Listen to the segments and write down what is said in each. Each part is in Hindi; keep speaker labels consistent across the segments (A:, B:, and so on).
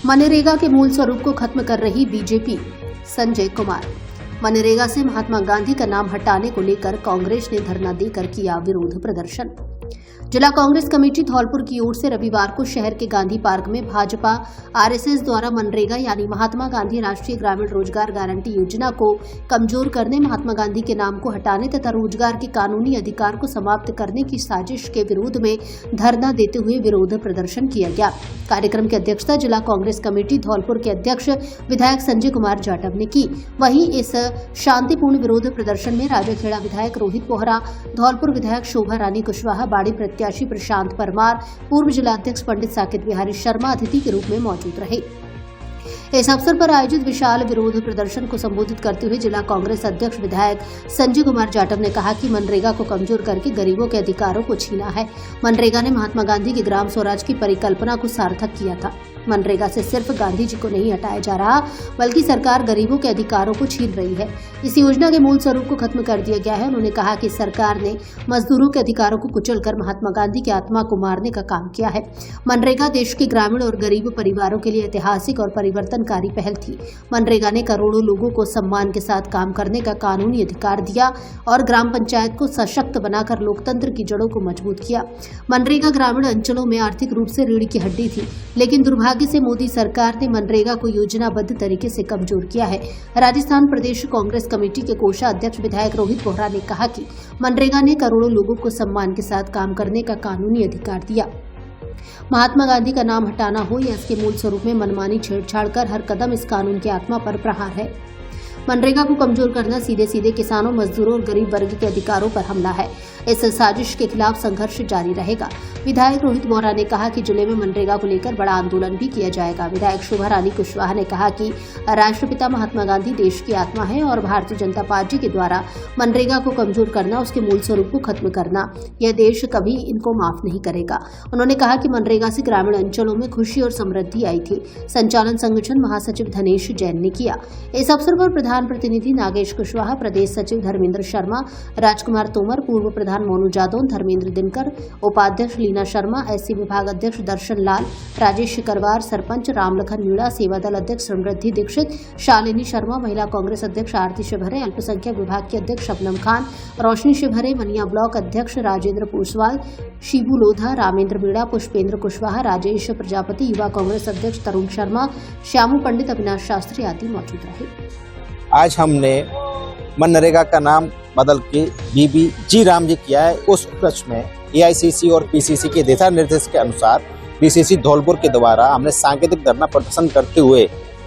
A: मनरेगा के मूल स्वरूप को खत्म कर रही बीजेपी। संजय कुमार। मनरेगा से महात्मा गांधी का नाम हटाने को लेकर कांग्रेस ने धरना देकर किया विरोध प्रदर्शन। जिला कांग्रेस कमेटी धौलपुर की ओर से रविवार को शहर के गांधी पार्क में भाजपा आरएसएस द्वारा मनरेगा यानी महात्मा गांधी राष्ट्रीय ग्रामीण रोजगार गारंटी योजना को कमजोर करने, महात्मा गांधी के नाम को हटाने तथा रोजगार के कानूनी अधिकार को समाप्त करने की साजिश के विरोध में धरना देते हुए विरोध प्रदर्शन किया गया। कार्यक्रम की अध्यक्षता जिला कांग्रेस कमेटी धौलपुर के अध्यक्ष विधायक संजय कुमार जाटव ने की। वहीं इस शांतिपूर्ण विरोध प्रदर्शन में राजाखेड़ा विधायक रोहित बोहरा, धौलपुर विधायक शोभा रानी कुशवाहा, बाड़ी प्रत्याशी प्रशांत परमार, पूर्व जिलाध्यक्ष पंडित साकेत बिहारी शर्मा अतिथि के रूप में मौजूद रहे। इस अवसर पर आयोजित विशाल विरोध प्रदर्शन को संबोधित करते हुए जिला कांग्रेस अध्यक्ष विधायक संजय कुमार जाटव ने कहा कि मनरेगा को कमजोर करके गरीबों के अधिकारों को छीना है। मनरेगा ने महात्मा गांधी के ग्राम स्वराज की परिकल्पना को सार्थक किया था। मनरेगा से सिर्फ गांधी जी को नहीं हटाया जा रहा, बल्कि सरकार गरीबों के अधिकारों को छीन रही है। इस योजना के मूल स्वरूप को खत्म कर दिया गया है। उन्होंने कहा कि सरकार ने मजदूरों के अधिकारों को कुचलकर महात्मा गांधी की आत्मा को मारने का काम किया है। मनरेगा देश के ग्रामीण और गरीब परिवारों के लिए ऐतिहासिक और परिवर्तनकारी पहल थी। मनरेगा ने करोड़ों लोगों को सम्मान के साथ काम करने का कानूनी अधिकार दिया और ग्राम पंचायत को सशक्त बनाकर लोकतंत्र की जड़ों को मजबूत किया। मनरेगा ग्रामीण अंचलों में आर्थिक रूप से रीढ़ की हड्डी थी, लेकिन दुर्भाग्य से मोदी सरकार ने मनरेगा को योजनाबद्ध तरीके से कमजोर किया है। राजस्थान प्रदेश कांग्रेस कमेटी के कोषाध्यक्ष विधायक रोहित बोहरा ने कहा कि मनरेगा ने करोड़ों लोगों को सम्मान के साथ काम करने का कानूनी अधिकार दिया। महात्मा गांधी का नाम हटाना हो या इसके मूल स्वरूप में मनमानी छेड़छाड़ कर हर कदम इस कानून की आत्मा पर प्रहार है। मनरेगा को कमजोर करना सीधे सीधे किसानों, मजदूरों और गरीब वर्ग के अधिकारों पर हमला है। इस साजिश के खिलाफ संघर्ष जारी रहेगा। विधायक रोहित बोहरा ने कहा कि जिले में मनरेगा को लेकर बड़ा आंदोलन भी किया जाएगा। विधायक शोभा रानी कुशवाहा ने कहा कि राष्ट्रपिता महात्मा गांधी देश की आत्मा है और भारतीय जनता पार्टी के द्वारा मनरेगा को कमजोर करना, उसके मूल स्वरूप को खत्म करना, यह देश कभी इनको माफ नहीं करेगा। उन्होंने कहा कि मनरेगा से ग्रामीण अंचलों में खुशी और समृद्धि आई थी। संचालन संगठन महासचिव धनेश जैन ने किया। इस अवसर पर प्रधान प्रतिनिधि नागेश कुशवाहा, प्रदेश सचिव धर्मेंद्र शर्मा, राजकुमार तोमर, पूर्व प्रधान मोनू जादौन, धर्मेंद्र दिनकर, उपाध्यक्ष लीना शर्मा, एससी विभाग अध्यक्ष दर्शन लाल, राजेश करवार, सरपंच रामलखन मीणा, सेवा दल अध्यक्ष समृद्धि दीक्षित, शालिनी शर्मा, महिला कांग्रेस अध्यक्ष आरती शिवहरे, अल्पसंख्यक विभाग के अध्यक्ष शबनम खान, रोशनी शिवहरे, मनिया ब्लॉक अध्यक्ष राजेंद्र पूसवाल, शिबू लोधा, रामेंद्र मीणा, पुष्पेंद्र कुशवाहा, राजेश प्रजापति, युवा कांग्रेस अध्यक्ष तरुण शर्मा, श्यामू पंडित, अविनाश शास्त्री आदि मौजूद रहे।
B: आज हमने मनरेगा का नाम बदल के बीबी जी राम जी किया है। उस उपलक्ष्य में एआईसीसी और पीसीसी के दिशा निर्देश के अनुसार डीसीसी धौलपुर के द्वारा हमने सांकेतिक धरना प्रदर्शन करते हुए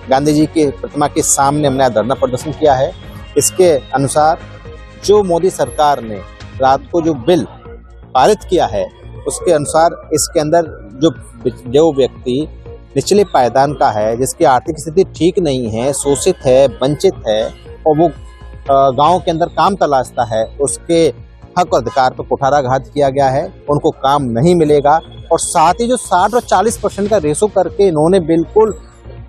B: गांधी जी की प्रतिमा के सामने हमने धरना प्रदर्शन किया है। इसके अनुसार जो मोदी सरकार ने रात को जो बिल पारित किया है, उसके अनुसार इसके अंदर जो व्यक्ति निचले पायदान का है, जिसकी आर्थिक स्थिति ठीक नहीं है, शोषित है, वंचित है और वो गांव के अंदर काम तलाशता है, उसके हक और अधिकार पर कुठाराघात किया गया है। उनको काम नहीं मिलेगा और साथ ही जो 60 और 40% का रेशो करके इन्होंने बिल्कुल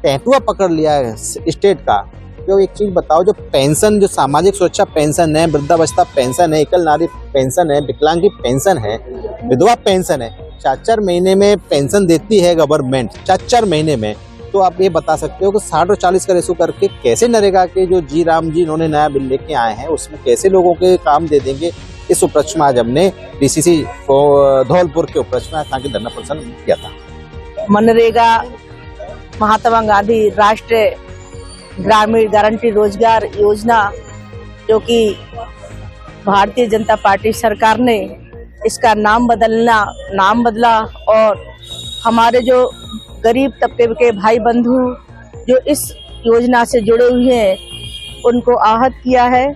B: टैटुआ पकड़ लिया है स्टेट का। जो एक चीज बताओ, जो पेंशन, जो सामाजिक सुरक्षा पेंशन है, वृद्धावस्था पेंशन है, एकल नारी पेंशन है, विकलांग की पेंशन है, विधवा पेंशन है, 4-4 महीने में पेंशन देती है गवर्नमेंट, 4-4 महीने में। तो आप ये बता सकते हो कि 60 और 40 का रेशो करके कैसे नरेगा के जो जी राम जी इन्होंने नया बिल लेके आए हैं, उसमें कैसे लोगों के काम दे देंगे। इस उपलक्ष्य में आज हमने डीसीसी धौलपुर के उपलक्ष्य में आज धरना प्रदर्शन किया था।
C: मनरेगा महात्मा गांधी राष्ट्रीय ग्रामीण गारंटी रोजगार योजना, जो कि भारतीय जनता पार्टी सरकार ने इसका नाम बदला और हमारे जो गरीब तबके के भाई बंधु जो इस योजना से जुड़े हुए हैं, उनको आहत किया है।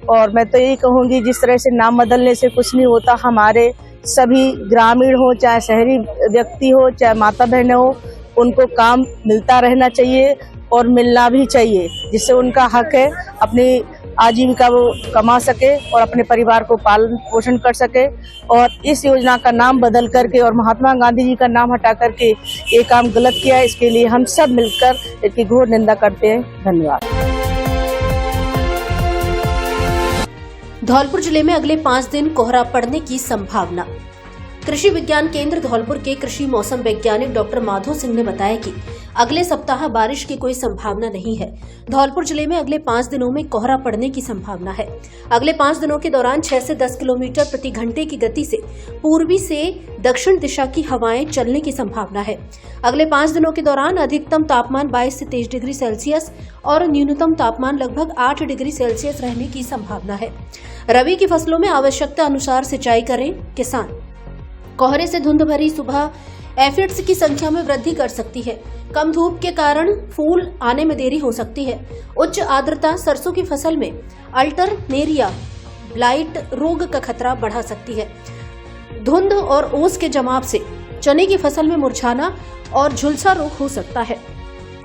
C: और मैं तो यही कहूँगी, जिस तरह से नाम बदलने से कुछ नहीं होता। हमारे सभी ग्रामीण हो, चाहे शहरी व्यक्ति हो, चाहे माता बहनें हो, उनको काम मिलता रहना चाहिए और मिलना भी चाहिए, जिससे उनका हक है अपनी आजीविका वो कमा सके और अपने परिवार को पालन पोषण कर सके। और इस योजना का नाम बदल करके और महात्मा गांधी जी का नाम हटा करके ये काम गलत किया है। इसके लिए हम सब मिलकर इसकी घोर निंदा करते हैं। धन्यवाद।
A: धौलपुर जिले में अगले 5 दिन कोहरा पड़ने की संभावना। कृषि विज्ञान केंद्र धौलपुर के कृषि मौसम वैज्ञानिक डॉक्टर माधव सिंह ने बताया कि अगले सप्ताह बारिश की कोई संभावना नहीं है। धौलपुर जिले में अगले 5 दिनों में कोहरा पड़ने की संभावना है। अगले 5 दिनों के दौरान 6 से 10 किलोमीटर प्रति घंटे की गति से पूर्वी से दक्षिण दिशा की हवाएं चलने की संभावना है। अगले 5 दिनों के दौरान अधिकतम तापमान 22 से 23 डिग्री सेल्सियस और न्यूनतम तापमान लगभग 8 डिग्री सेल्सियस रहने की संभावना है। रबी की फसलों में आवश्यकता अनुसार सिंचाई करें किसान। कोहरे से धुंध भरी सुबह एफिड्स की संख्या में वृद्धि कर सकती है। कम धूप के कारण फूल आने में देरी हो सकती है। उच्च आर्द्रता सरसों की फसल में अल्टरनेरिया ब्लाइट रोग का खतरा बढ़ा सकती है। धुंध और ओस के जमाव से चने की फसल में मुरझाना और झुलसा रोग हो सकता है।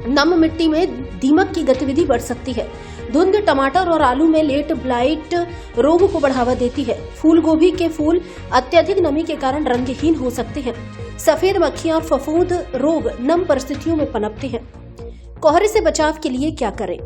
A: नम मिट्टी में दीमक की गतिविधि बढ़ सकती है। धुंध टमाटर और आलू में लेट ब्लाइट रोग को बढ़ावा देती है। फूल गोभी के फूल अत्यधिक नमी के कारण रंगहीन हो सकते हैं। सफेद मक्खियां और फफूंद रोग नम परिस्थितियों में पनपते हैं। कोहरे से बचाव के लिए क्या करें?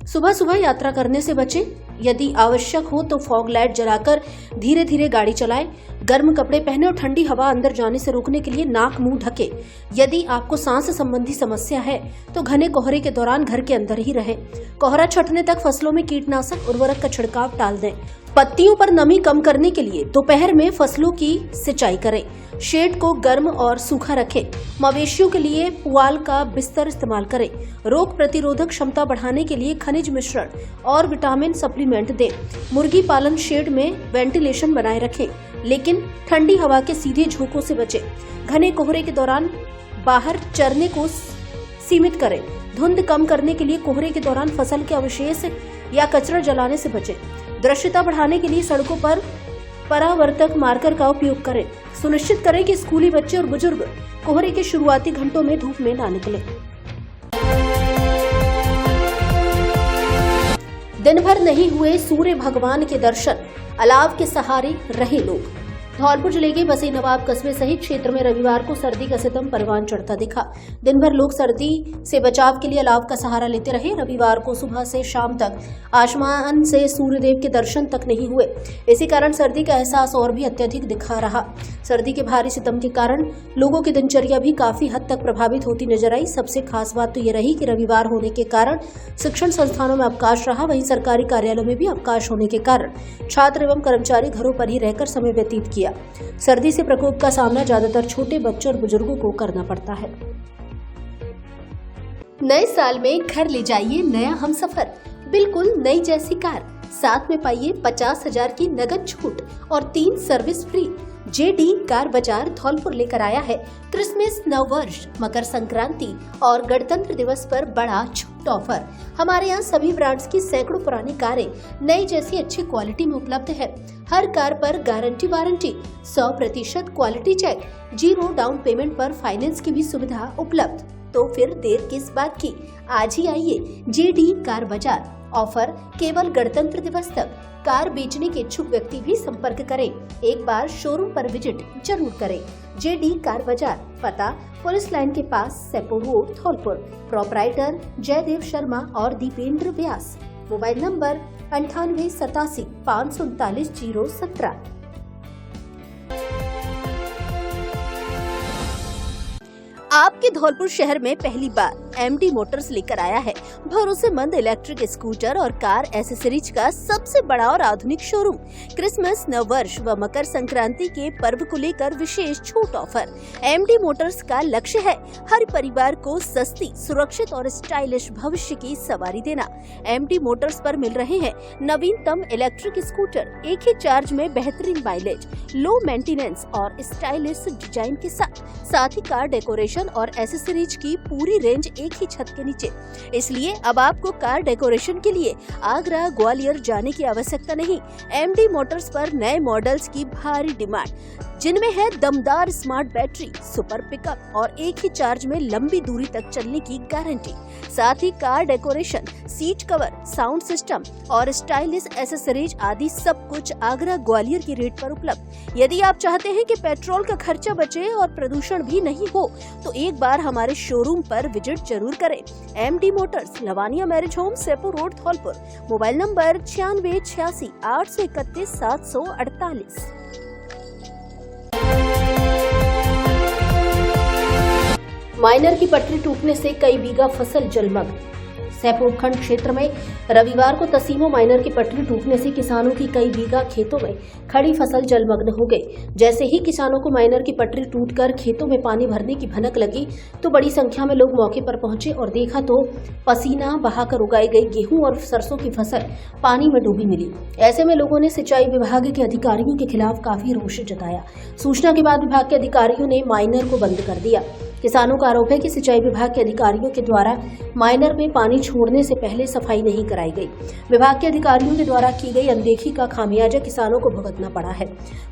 A: सुबह सुबह यात्रा करने से बचें। यदि आवश्यक हो तो फॉग लाइट जलाकर धीरे धीरे गाड़ी चलाएं। गर्म कपड़े पहने और ठंडी हवा अंदर जाने से रोकने के लिए नाक मुंह ढके। यदि आपको सांस संबंधी समस्या है तो घने कोहरे के दौरान घर के अंदर ही रहें। कोहरा छटने तक फसलों में कीटनाशक उर्वरक का छिड़काव टाल दें। पत्तियों पर नमी कम करने के लिए दोपहर में फसलों की सिंचाई करें। शेड को गर्म और सूखा रखें। मवेशियों के लिए पुआल का बिस्तर इस्तेमाल करें। रोग प्रतिरोधक क्षमता बढ़ाने के लिए खनिज मिश्रण और विटामिन सप्लीमेंट दें। मुर्गी पालन शेड में वेंटिलेशन बनाए रखें, लेकिन ठंडी हवा के सीधे झोंकों से बचें। घने कोहरे के दौरान बाहर चरने को सीमित करें। धुंध कम करने के लिए कोहरे के दौरान फसल के अवशेष या कचरा जलाने से बचें। दृश्यता बढ़ाने के लिए सड़कों पर परावर्तक मार्कर का उपयोग करें। सुनिश्चित करें कि स्कूली बच्चे और बुजुर्ग कोहरे के शुरुआती घंटों में धूप में ना निकलें। दिन भर नहीं हुए सूर्य भगवान के दर्शन, अलाव के सहारे रहे लोग। धौलपुर जिले के बसई नवाब कस्बे सहित क्षेत्र में रविवार को सर्दी का सितम परवान चढ़ता दिखा। दिन भर लोग सर्दी से बचाव के लिए अलाव का सहारा लेते रहे। रविवार को सुबह से शाम तक आसमान से सूर्यदेव के दर्शन तक नहीं हुए। इसी कारण सर्दी का एहसास और भी अत्यधिक दिखा रहा। सर्दी के भारी सितम के कारण लोगों की दिनचर्या भी काफी हद तक प्रभावित होती नजर आई। सबसे खास बात तो ये रही कि रविवार होने के कारण शिक्षण संस्थानों में अवकाश रहा। वहीं सरकारी कार्यालयों में भी अवकाश होने के कारण छात्र एवं कर्मचारी घरों पर ही रहकर समय व्यतीत किया। सर्दी से प्रकोप का सामना ज्यादातर छोटे बच्चों और बुजुर्गों को करना पड़ता है। नए साल में घर ले जाइए नया हमसफर, बिल्कुल नई जैसी कार। साथ में पाइए 50,000 की नगद छूट और 3 सर्विस फ्री। जेडी कार बाजार धौलपुर लेकर आया है क्रिसमस, नववर्ष, मकर संक्रांति और गणतंत्र दिवस पर बड़ा छूट ऑफर। हमारे यहाँ सभी ब्रांड्स की सैकड़ों पुरानी कारें नई जैसी अच्छी क्वालिटी में उपलब्ध है। हर कार पर guarantee warranty, 100% quality check, 0 down payment पर फाइनेंस की भी सुविधा उपलब्ध। तो फिर देर किस बात की, आज ही आइए जेडी कार बाजार। ऑफर केवल गणतंत्र दिवस तक। कार बेचने के इच्छुक व्यक्ति भी संपर्क करें। एक बार शोरूम पर विजिट जरूर करें। जेडी कार बाजार, पता पुलिस लाइन के पास, सेपो रोड, धौलपुर। प्रोपराइटर जयदेव शर्मा और दीपेंद्र व्यास। Mobile number 9887 539 017। आपके धौलपुर शहर में पहली बार एमडी मोटर्स लेकर आया है भरोसेमंद इलेक्ट्रिक स्कूटर और कार एसेसरीज का सबसे बड़ा और आधुनिक शोरूम। क्रिसमस, नववर्ष व मकर संक्रांति के पर्व को लेकर विशेष छूट ऑफर। एमडी मोटर्स का लक्ष्य है हर परिवार को सस्ती, सुरक्षित और स्टाइलिश भविष्य की सवारी देना। एमडी मोटर्स पर मिल रहे हैं नवीनतम इलेक्ट्रिक स्कूटर, एक ही चार्ज में बेहतरीन माइलेज, लो मेंटेनेंस और स्टाइलिश डिजाइन के साथ ही कार डेकोरेशन और एसेसरीज की पूरी रेंज एक ही छत के नीचे। इसलिए अब आपको कार डेकोरेशन के लिए आगरा, ग्वालियर जाने की आवश्यकता नहीं। एमडी मोटर्स पर नए मॉडल्स की भारी डिमांड, जिनमें है दमदार स्मार्ट बैटरी, सुपर पिकअप और एक ही चार्ज में लंबी दूरी तक चलने की गारंटी। साथ ही car decoration, seat cover, sound system और स्टाइलिश एसेसरीज आदि सब कुछ आगरा, ग्वालियर की रेट पर उपलब्ध। यदि आप चाहते हैं कि पेट्रोल का खर्चा बचे और प्रदूषण भी नहीं हो, तो एक बार हमारे शोरूम पर विजिट जरूर करें। MD Motors, Lavania marriage home, Sepo road, Dholpur. Mobile number 9686 831 748। Minor की पटरी टूटने से कई बीघा फसल जलमग्न। सैपुर उपखंड क्षेत्र में रविवार को तसीमो माइनर की पटरी टूटने से किसानों की कई बीघा खेतों में खड़ी फसल जलमग्न हो गई। जैसे ही किसानों को माइनर की पटरी टूटकर खेतों में पानी भरने की भनक लगी तो बड़ी संख्या में लोग मौके पर पहुंचे और देखा तो पसीना बहाकर उगाई गई गेहूं और सरसों की फसल पानी में डूबी मिली। ऐसे में लोगों ने सिंचाई विभाग के अधिकारियों के खिलाफ काफी रोष जताया। सूचना के बाद विभाग के अधिकारियों ने माइनर को बंद कर दिया। किसानों का आरोप है कि सिंचाई विभाग के अधिकारियों के द्वारा माइनर में पानी छोड़ने से पहले सफाई नहीं कराई गई। विभाग के अधिकारियों के द्वारा की गई अनदेखी का खामियाजा किसानों को भुगतना पड़ा है।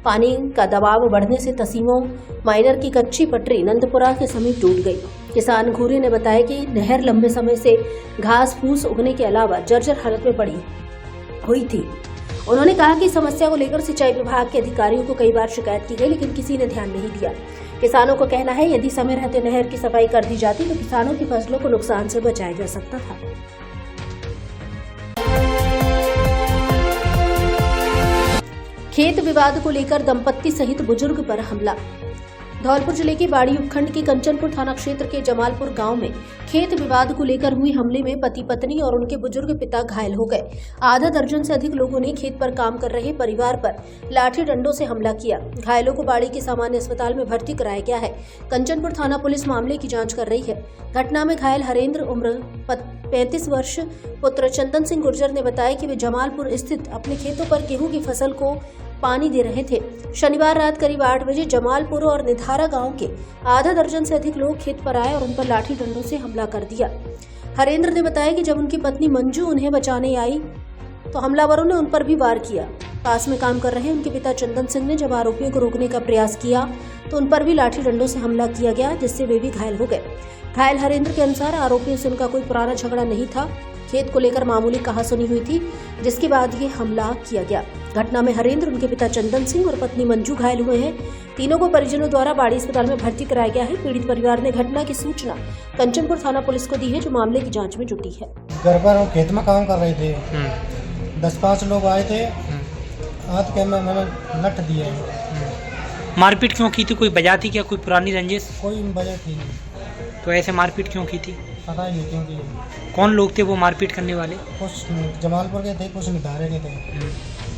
A: पानी का दबाव बढ़ने से तसीमो माइनर की कच्ची पटरी नंदपुरा के समीप टूट गई। किसान घूरे ने बताया कि नहर लंबे समय से घास फूस उगने के अलावा जर्जर हालत में पड़ी हुई थी। उन्होंने कहा कि समस्या को लेकर सिंचाई विभाग के अधिकारियों को कई बार शिकायत की गई, लेकिन किसी ने ध्यान नहीं दिया। किसानों को कहना है यदि समय रहते नहर की सफाई कर दी जाती तो किसानों की फसलों को नुकसान से बचाया जा सकता था। खेत विवाद को लेकर दंपत्ति सहित बुजुर्ग पर हमला। धौलपुर जिले के बाड़ी उपखंड के कंचनपुर थाना क्षेत्र के जमालपुर गांव में खेत विवाद को लेकर हुई हमले में पति पत्नी और उनके बुजुर्ग पिता घायल हो गए। आधा दर्जन से अधिक लोगों ने खेत पर काम कर रहे परिवार पर लाठी डंडों से हमला किया। घायलों को बाड़ी के सामान्य अस्पताल में भर्ती कराया गया है। कंचनपुर थाना पुलिस मामले की जांच कर रही है। घटना में घायल हरेंद्र उम्र 35 वर्ष पुत्र चंदन सिंह गुर्जर ने बताया कि वे जमालपुर स्थित अपने खेतों पर गेहूं की फसल को पानी दे रहे थे। शनिवार रात करीब 8 बजे जमालपुर और निधारा गांव के आधा दर्जन से अधिक लोग खेत पर आए और उन पर लाठी डंडों से हमला कर दिया। हरेंद्र ने बताया कि जब उनकी पत्नी मंजू उन्हें बचाने आई तो हमलावरों ने उन पर भी वार किया। पास में काम कर रहे उनके पिता चंदन सिंह ने जब आरोपियों को रोकने का प्रयास किया तो उन पर भी लाठी डंडों से हमला किया गया, जिससे वे भी घायल हो गए। घायल हरेंद्र के अनुसार आरोपियों से उनका कोई पुराना झगड़ा नहीं था। खेत को लेकर मामूली कहासुनी हुई थी, जिसके बाद ये हमला किया गया। घटना में हरेंद्र, उनके पिता चंदन सिंह और पत्नी मंजू घायल हुए हैं। तीनों को परिजनों द्वारा बाड़ी अस्पताल में भर्ती कराया गया है। पीड़ित परिवार ने घटना की सूचना कंचनपुर थाना पुलिस को दी है, जो मामले की जांच में जुटी है।
D: घर पर हम खेत में काम कर रहे थे। 10-5 लोग आए थे। हाथ के में मैंने नट दिए।
E: मारपीट क्यों की थी? कोई वजह थी क्या? कोई पुरानी रंजिश?
D: कोई वजह थी नहीं।
E: तो ऐसे मारपीट क्यों की थी?
D: पता ही नहीं क्यों की।
E: कौन लोग थे वो मारपीट करने वाले?
D: कुछ जमालपुर के थे, कुछ निधारे के थे।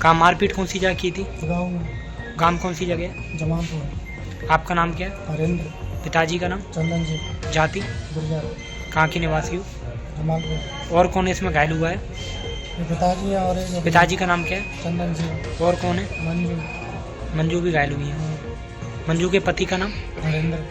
E: कहाँ मारपीट कौन सी जगह की थी?
D: गाँव में।
E: गाँव कौन सी जगह?
D: जमालपुर।
E: आपका नाम क्या है?
D: हरेंद्र।
E: पिताजी का नाम?
D: चंदन सिंह।
E: जाति?
D: गुर्जर।
E: कहाँ के निवासी हो?
D: जमालपुर।
E: और कौन इसमें घायल हुआ है?
D: ये पिताजी है और एक
E: पिताजी का नाम क्या है?
D: चंदन सिंह।
E: और कौन है?
D: मंजू।
E: मंजू भी घायल हुई है। मंजू के पति का नाम?
D: हरेंद्र।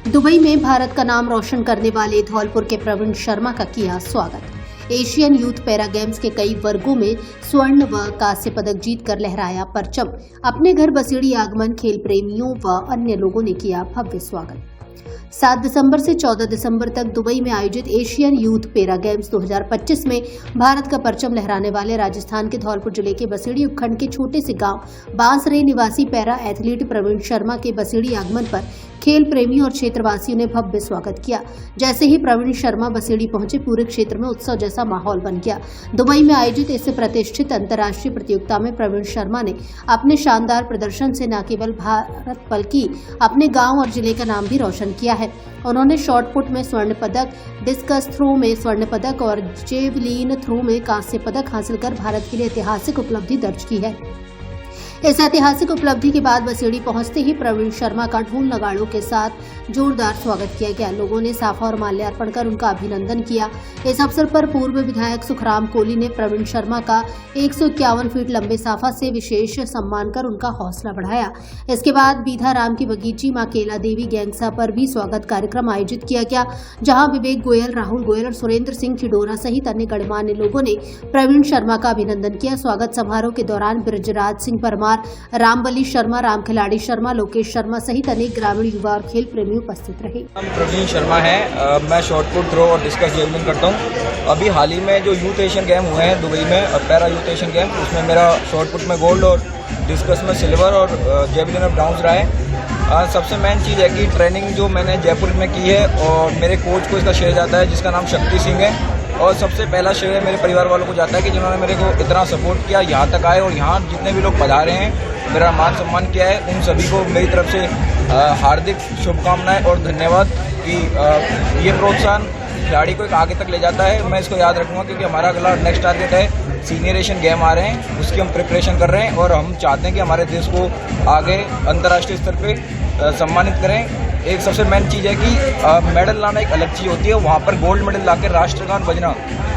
A: दुबई में भारत का नाम रोशन करने वाले धौलपुर के प्रवीण शर्मा का किया स्वागत। एशियन यूथ पैरा गेम्स के कई वर्गों में स्वर्ण व कांस्य पदक जीतकर लहराया परचम। अपने घर बसेड़ी आगमन खेल प्रेमियों व अन्य लोगों ने किया भव्य स्वागत। 7 दिसंबर से 14 दिसंबर तक दुबई में आयोजित एशियन यूथ पैरा गेम्स 2025 में भारत का परचम लहराने वाले राजस्थान के धौलपुर जिले के बसेड़ी उपखंड के छोटे से गांव बांसरे निवासी पैरा एथलीट प्रवीण शर्मा के बसेड़ी आगमन पर खेल प्रेमियों और क्षेत्रवासियों ने भव्य स्वागत किया। जैसे ही प्रवीण शर्मा बसेड़ी पहुंचे, पूरे क्षेत्र में उत्सव जैसा माहौल बन गया। दुबई में आयोजित इस प्रतिष्ठित अंतर्राष्ट्रीय प्रतियोगिता में प्रवीण शर्मा ने अपने शानदार प्रदर्शन से न केवल भारत बल्कि अपने गांव और जिले का नाम भी रोशन किया है। उन्होंने शॉट पुट में स्वर्ण पदक, डिस्कस थ्रो में स्वर्ण पदक और जेवलिन थ्रो में कांस्य पदक हासिल कर भारत के लिए ऐतिहासिक उपलब्धि दर्ज की है। इस ऐतिहासिक उपलब्धि के बाद बसेड़ी पहुंचते ही प्रवीण शर्मा का ढोल नगाड़ों के साथ जोरदार स्वागत किया गया। लोगों ने साफा और माल्यार्पण कर उनका अभिनंदन किया। इस अवसर पर पूर्व विधायक सुखराम कोहली ने प्रवीण शर्मा का 151 फीट लंबे साफा से विशेष सम्मान कर उनका हौसला बढ़ाया। इसके बाद बीधा राम की बगीची मां केला देवी गैंगसा पर भी स्वागत कार्यक्रम आयोजित किया गया, जहां विवेक गोयल, राहुल गोयल और सुरेंद्र सिंह खिडोरा सहित अन्य गणमान्य लोगों ने प्रवीण शर्मा का अभिनंदन किया। स्वागत समारोह के दौरान ब्रजराज सिंह परमार, रामबली शर्मा, राम खिलाड़ी शर्मा, लोकेश शर्मा सहित अनेक ग्रामीण युवा और खेल प्रेमी उपस्थित रहे।
F: प्रवीण शर्मा है। मैं शॉटपुट, थ्रो और डिस्कस जेवलिन करता हूँ। अभी हाल ही में जो यूथ एशियन गेम हुए हैं दुबई में, पैरा यूथ एशियन गेम, उसमें मेरा शॉटपुट में गोल्ड और डिस्कस में सिल्वर और जेवलिन में ब्राउन्स रहा है। सबसे मेन चीज़ है कि ट्रेनिंग जो मैंने जयपुर में की है और मेरे कोच को इसका श्रेय जाता है, जिसका नाम शक्ति सिंह है। और सबसे पहला श्रेय मेरे परिवार वालों को जाता है कि जिन्होंने मेरे को इतना सपोर्ट किया, यहाँ तक आए और यहाँ जितने भी लोग पधारे हैं, मेरा मान सम्मान किया है, उन सभी को मेरी तरफ से हार्दिक शुभकामनाएं और धन्यवाद कि ये प्रोत्साहन खिलाड़ी को एक आगे तक ले जाता है। मैं इसको याद रखूँगा क्योंकि हमारा अगला नेक्स्ट टारगेट है सीनियर एशियन गेम आ रहे हैं, उसकी हम प्रिपरेशन कर रहे हैं और हम चाहते हैं कि हमारे देश को आगे अंतर्राष्ट्रीय स्तर पे सम्मानित करें। एक सबसे मेन चीज़ है कि मेडल लाना एक अलग चीज़ होती है, वहाँ पर गोल्ड मेडल ला के राष्ट्रगान बजना,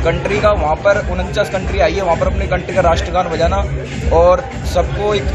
F: कंट्री का वहाँ पर 49 कंट्री आई है, वहाँ पर अपनी कंट्री का राष्ट्रगान बजाना और सबको एक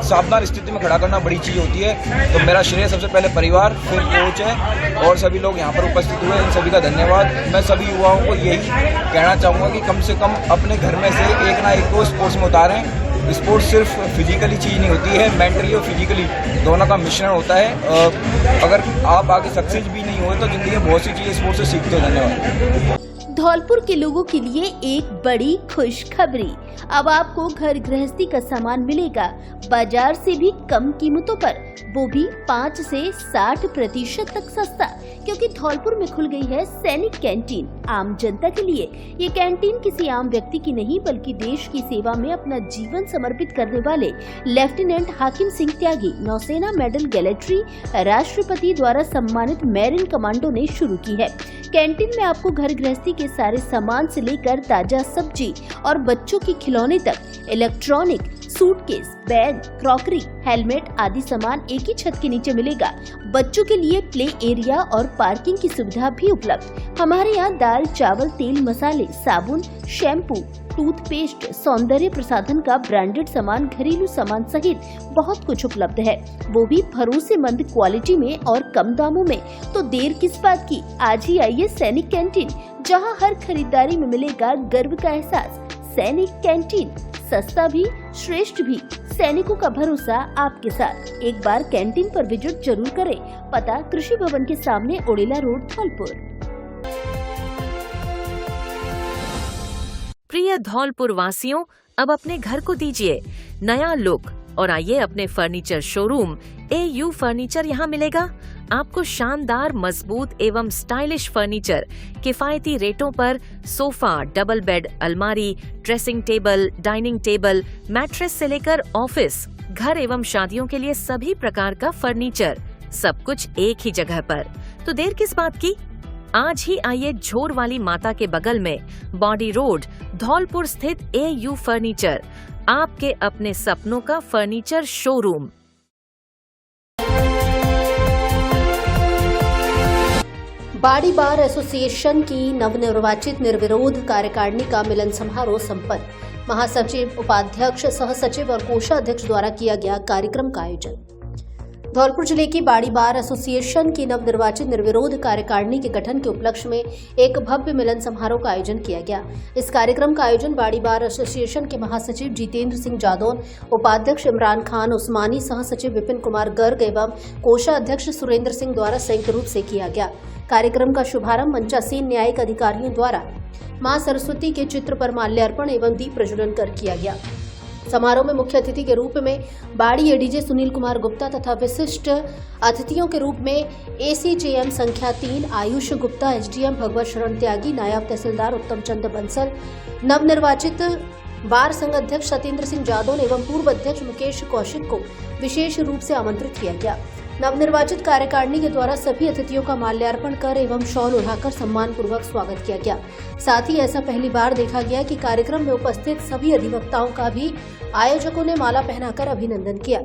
F: सावधान स्थिति में खड़ा करना बड़ी चीज़ होती है। तो मेरा श्रेय सबसे पहले परिवार, फिर कोच है और सभी लोग यहाँ पर उपस्थित हुए, इन सभी का धन्यवाद। मैं सभी युवाओं को यही कहना चाहूँगा कि कम से कम अपने घर में से एक ना एक को स्पोर्ट्स में उतारें। स्पोर्ट्स सिर्फ फिजिकली चीज़ नहीं होती है, मेंटली और फिजिकली दोनों का मिश्रण होता है। अगर आप आगे सक्सेस भी नहीं हुए तो जिंदगी में बहुत सी चीज़ें स्पोर्ट्स से सीखते हो। धन्यवाद।
G: धौलपुर के लोगों के लिए एक बड़ी खुशखबरी, अब आपको घर गृहस्थी का सामान मिलेगा बाजार से भी कम कीमतों पर, वो भी 5 से 60% तक सस्ता, क्योंकि धौलपुर में खुल गई है सैनिक कैंटीन आम जनता के लिए। ये कैंटीन किसी आम व्यक्ति की नहीं बल्कि देश की सेवा में अपना जीवन समर्पित करने वाले लेफ्टिनेंट हाकिम सिंह त्यागी, नौसेना मेडल गैलेट्री, राष्ट्रपति द्वारा सम्मानित मैरिन कमांडो ने शुरू की है। कैंटीन में आपको घर गृहस्थी के सारे सामान से लेकर ताजा सब्जी और बच्चों के खिलौने तक, electronic, suitcase, bag, crockery, helmet आदि सामान एक ही छत के नीचे मिलेगा। बच्चों के लिए प्ले एरिया और पार्किंग की सुविधा भी उपलब्ध। हमारे यहाँ दाल, चावल, तेल, मसाले, साबुन, शैम्पू, टूथपेस्ट, सौंदर्य प्रसाधन का ब्रांडेड सामान, घरेलू सामान सहित बहुत कुछ उपलब्ध है, वो भी भरोसेमंद क्वालिटी में और कम दामों में। तो देर किस बात की, आज ही आइए सैनिक कैंटीन, जहां हर खरीदारी में मिलेगा गर्व का एहसास। सैनिक कैंटीन, सस्ता भी श्रेष्ठ भी, सैनिकों का भरोसा आपके साथ। एक बार कैंटीन पर विजिट जरूर करें। पता कृषि भवन के सामने, ओडेला रोड, धौलपुर।
H: प्रिय धौलपुर वासियों, अब अपने घर को दीजिए नया लुक और आइए अपने फर्नीचर शोरूम AU फर्नीचर यहाँ मिलेगा। आपको शानदार, मजबूत एवं स्टाइलिश फर्नीचर किफायती रेटों पर सोफा, डबल बेड, अलमारी, dressing table, dining table, mattress से लेकर ऑफिस, घर एवं शादियों के लिए सभी प्रकार का फर्नीचर, सब कुछ एक ही जगह पर। तो देर किस बात की, आज ही आइए झोर वाली माता के बगल में बॉडी रोड, धौलपुर स्थित AU फर्नीचर, आपके अपने सपनों का फर्नीचर शोरूम।
A: बाड़ी बार एसोसिएशन की नवनिर्वाचित निर्विरोध कार्यकारिणी का मिलन समारोह संपन्न। महासचिव, उपाध्यक्ष, सहसचिव और कोषाध्यक्ष द्वारा किया गया कार्यक्रम का आयोजन। धौलपुर जिले की बाड़ी बार एसोसिएशन की नवनिर्वाचित निर्विरोध कार्यकारिणी के गठन के उपलक्ष्य में एक भव्य मिलन समारोह का आयोजन किया गया। इस कार्यक्रम का आयोजन बाड़ी बार एसोसिएशन के महासचिव जितेंद्र सिंह जादौन, उपाध्यक्ष इमरान खान उस्मानी, सहसचिव विपिन कुमार गर्ग एवं कोषाध्यक्ष सुरेंद्र सिंह द्वारा संयुक्त रूप से किया गया। कार्यक्रम का शुभारंभ मंचासीन न्यायिक अधिकारियों द्वारा मां सरस्वती के चित्र पर माल्यार्पण एवं दीप प्रज्वलन कर किया गया। समारोह में मुख्य अतिथि के रूप में बाड़ी एडीजे सुनील कुमार गुप्ता तथा विशिष्ट अतिथियों के रूप में ACJM संख्या 3 आयुष गुप्ता, SDM भगवत शरण त्यागी, नायब तहसीलदार उत्तम चंद्र बंसल, नवनिर्वाचित बार संघ अध्यक्ष सत्येंद्र सिंह जादौन एवं पूर्व अध्यक्ष मुकेश कौशिक को विशेष रूप से आमंत्रित किया गया। नवनिर्वाचित कार्यकारिणी के द्वारा सभी अतिथियों का माल्यार्पण कर एवं शॉल उड़ाकर सम्मान पूर्वक स्वागत किया गया। साथ ही ऐसा पहली बार देखा गया कि कार्यक्रम में उपस्थित सभी अधिवक्ताओं का भी आयोजकों ने माला पहनाकर अभिनंदन किया।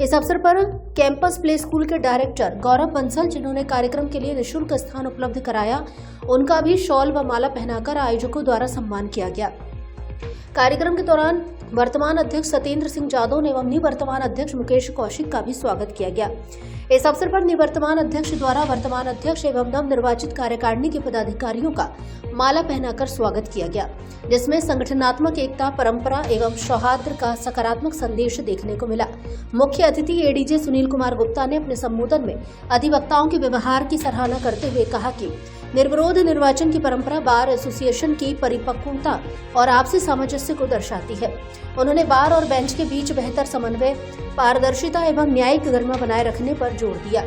A: इस अवसर पर कैंपस प्ले स्कूल के डायरेक्टर गौरव बंसल, जिन्होंने कार्यक्रम के लिए निःशुल्क स्थान उपलब्ध कराया, उनका भी शॉल व माला पहनाकर आयोजकों द्वारा सम्मान किया गया। कार्यक्रम के दौरान वर्तमान अध्यक्ष सत्येंद्र सिंह जादौन एवं निवर्तमान अध्यक्ष मुकेश कौशिक का भी स्वागत किया गया। इस अवसर पर निवर्तमान अध्यक्ष द्वारा वर्तमान अध्यक्ष एवं नवनिर्वाचित कार्यकारिणी के पदाधिकारियों का माला पहनाकर स्वागत किया गया, जिसमें संगठनात्मक एकता, परंपरा एवं सौहार्द का सकारात्मक संदेश देखने को मिला। मुख्य अतिथि एडीजे सुनील कुमार गुप्ता ने अपने संबोधन में अधिवक्ताओं के व्यवहार की सराहना करते हुए कहा कि निर्विरोध निर्वाचन की परंपरा बार एसोसिएशन की परिपक्वता और आपसी सामंजस्य को दर्शाती है। उन्होंने बार और बेंच के बीच बेहतर समन्वय, पारदर्शिता एवं न्यायिक गरिमा बनाए रखने पर जोर दिया।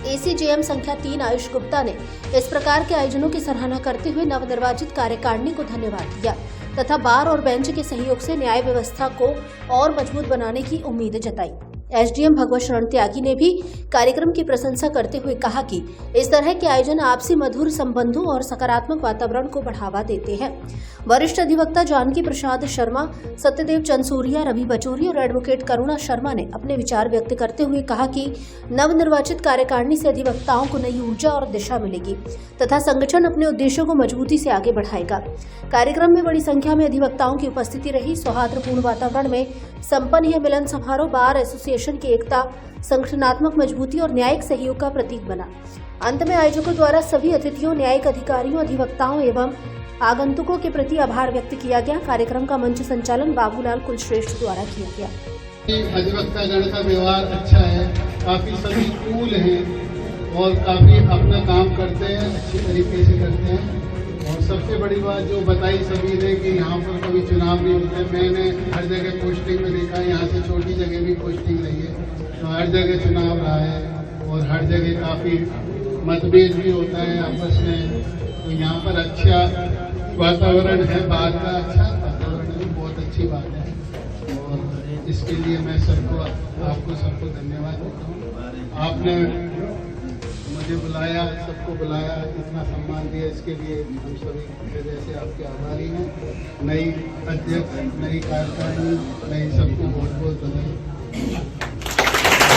A: एसीजेएम संख्या 3 आयुष गुप्ता ने इस प्रकार के आयोजनों की सराहना करते हुए नवनिर्वाचित कार्यकारिणी को धन्यवाद दिया तथा बार और बेंच के सहयोग से न्याय व्यवस्था को और मजबूत बनाने की उम्मीद जताई। एसडीएम भगवत शरण त्यागी ने भी कार्यक्रम की प्रशंसा करते हुए कहा कि इस तरह के आयोजन आपसी मधुर संबंधों और सकारात्मक वातावरण को बढ़ावा देते हैं। वरिष्ठ अधिवक्ता जानकी प्रसाद शर्मा, सत्यदेव चंसूरिया, रवि बचोरी और एडवोकेट करुणा शर्मा ने अपने विचार व्यक्त करते हुए कहा कि नवनिर्वाचित कार्यकारिणी से अधिवक्ताओं को नई ऊर्जा और दिशा मिलेगी तथा संगठन अपने उद्देश्यों को मजबूती से आगे बढ़ाएगा। कार्यक्रम में बड़ी संख्या में अधिवक्ताओं की उपस्थिति रही। सौहार्दपूर्ण वातावरण में संपन्न यह मिलन समारोह बार एसोसिएशन की एकता, संगठनात्मक मजबूती और न्यायिक सहयोग का प्रतीक बना। अंत में आयोजकों द्वारा सभी अतिथियों, न्यायिक अधिकारियों, अधिवक्ताओं एवं आगंतुकों के प्रति आभार व्यक्त किया गया। कार्यक्रम का मंच संचालन बाबूलाल कुलश्रेष्ठ द्वारा किया गया।
I: अधिवक्ता गण का व्यवहार अच्छा है, काफी सभी कूल हैं और काफी अपना काम करते हैं, अच्छी तरीके से करते हैं। और सबसे बड़ी बात जो बताई सभी ने कि यहाँ पर कभी चुनाव नहीं होते। मैंने हर जगह पोस्टिंग में देखा है, यहाँ से छोटी जगह भी पोस्टिंग रही है, तो हर जगह चुनाव रहा है और हर जगह काफी मतभेद भी होता है आपस में। तो यहाँ पर अच्छा वातावरण है, बात का अच्छा वातावरण है, बहुत अच्छी बात है और इसके लिए मैं आपको सबको धन्यवाद देता हूँ। आपने मुझे बुलाया, सबको बुलाया, इतना सम्मान दिया, इसके लिए हम सभी जैसे आपके आभारी हैं। नई अध्यक्ष, नई कार्यकारिणी, नई सबको बहुत बहुत धन्यवाद।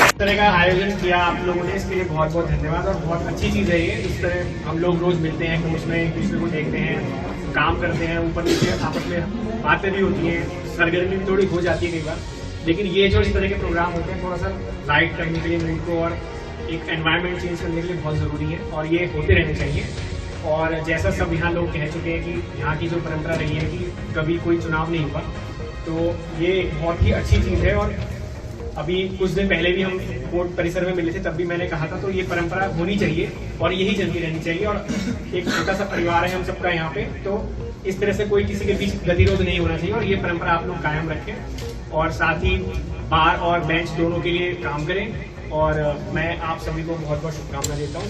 J: इस तरह का आयोजन किया आप लोगों ने, इसके लिए बहुत बहुत धन्यवाद और बहुत अच्छी चीज़ है ये। इस तरह हम लोग रोज मिलते हैं, कोर्स में एक दूसरे को देखते हैं, काम करते हैं, ऊपर नीचे आपस में बातें भी होती हैं, सरगर्मी भी थोड़ी हो जाती है कई बार, लेकिन ये जो इस तरह के प्रोग्राम होते हैं थोड़ा सा लाइट करने के लिए मूड को और एक एनवायरनमेंट चेंज करने के लिए बहुत ज़रूरी है और ये होते रहने चाहिए। और जैसा सब यहाँ लोग कह चुके हैं कि यहाँ की जो परंपरा रही है कि कभी कोई चुनाव नहीं हुआ, तो ये बहुत ही अच्छी चीज़ है। और अभी कुछ दिन पहले भी हम कोर्ट परिसर में मिले थे, तब भी मैंने कहा था तो ये परंपरा होनी चाहिए और यही चलती रहनी चाहिए। और एक छोटा सा परिवार है हम सबका यहाँ पे, तो इस तरह से कोई किसी के बीच गतिरोध नहीं होना चाहिए और ये परंपरा आप लोग कायम रखें और साथ ही बार और बेंच दोनों के लिए काम करें। और मैं आप सभी को बहुत बहुत शुभकामना देता हूँ।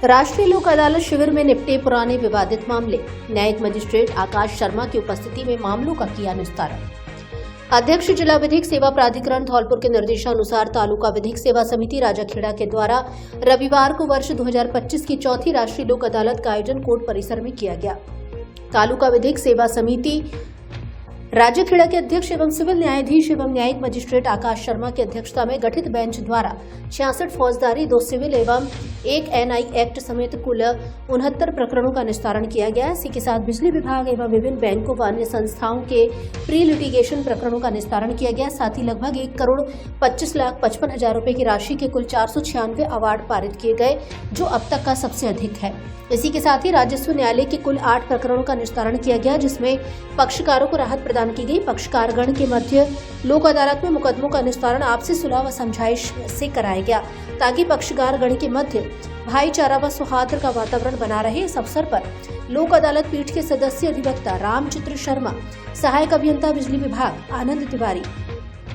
A: राष्ट्रीय लोक अदालत शिविर में निपटे पुराने विवादित मामले। न्यायिक मजिस्ट्रेट आकाश शर्मा की उपस्थिति में मामलों का किया निस्तारण। अध्यक्ष जिला विधिक सेवा प्राधिकरण धौलपुर के निर्देशानुसार तालुका विधिक सेवा समिति राजाखेड़ा के द्वारा रविवार को वर्ष 2025 की चौथी राष्ट्रीय लोक अदालत का आयोजन कोर्ट परिसर में किया गया। तालुका विधिक सेवा समिति राजाखेड़ा के अध्यक्ष एवं सिविल न्यायाधीश एवं न्यायिक मजिस्ट्रेट आकाश शर्मा की अध्यक्षता में गठित बेंच द्वारा 66 फौजदारी, 2 सिविल एवं 1 एनआई एक्ट समेत कुल 69 प्रकरणों का निस्तारण किया गया। इसी के साथ बिजली विभाग एवं विभिन्न बैंकों व अन्य संस्थाओं के प्री लिटिगेशन प्रकरणों का निस्तारण किया गया। साथ ही लगभग 1,25,55,000 रुपए की राशि के कुल 496 अवार्ड पारित किए गए, जो अब तक का सबसे अधिक है। इसी के साथ ही राजस्व न्यायालय के कुल 8 प्रकरणों का निस्तारण किया गया, जिसमें पक्षकारों को राहत प्रदान की गई। पक्षकारगण के मध्य लोक अदालत में मुकदमों का निस्तारण आपसी सुलह व समझाइश से कराया गया, ताकि पक्षकारगण के मध्य भाईचारा व सौहार्द का वातावरण बना रहे। इस अवसर पर लोक अदालत पीठ के सदस्य अधिवक्ता रामचित्र शर्मा, सहायक अभियंता बिजली विभाग आनंद तिवारी,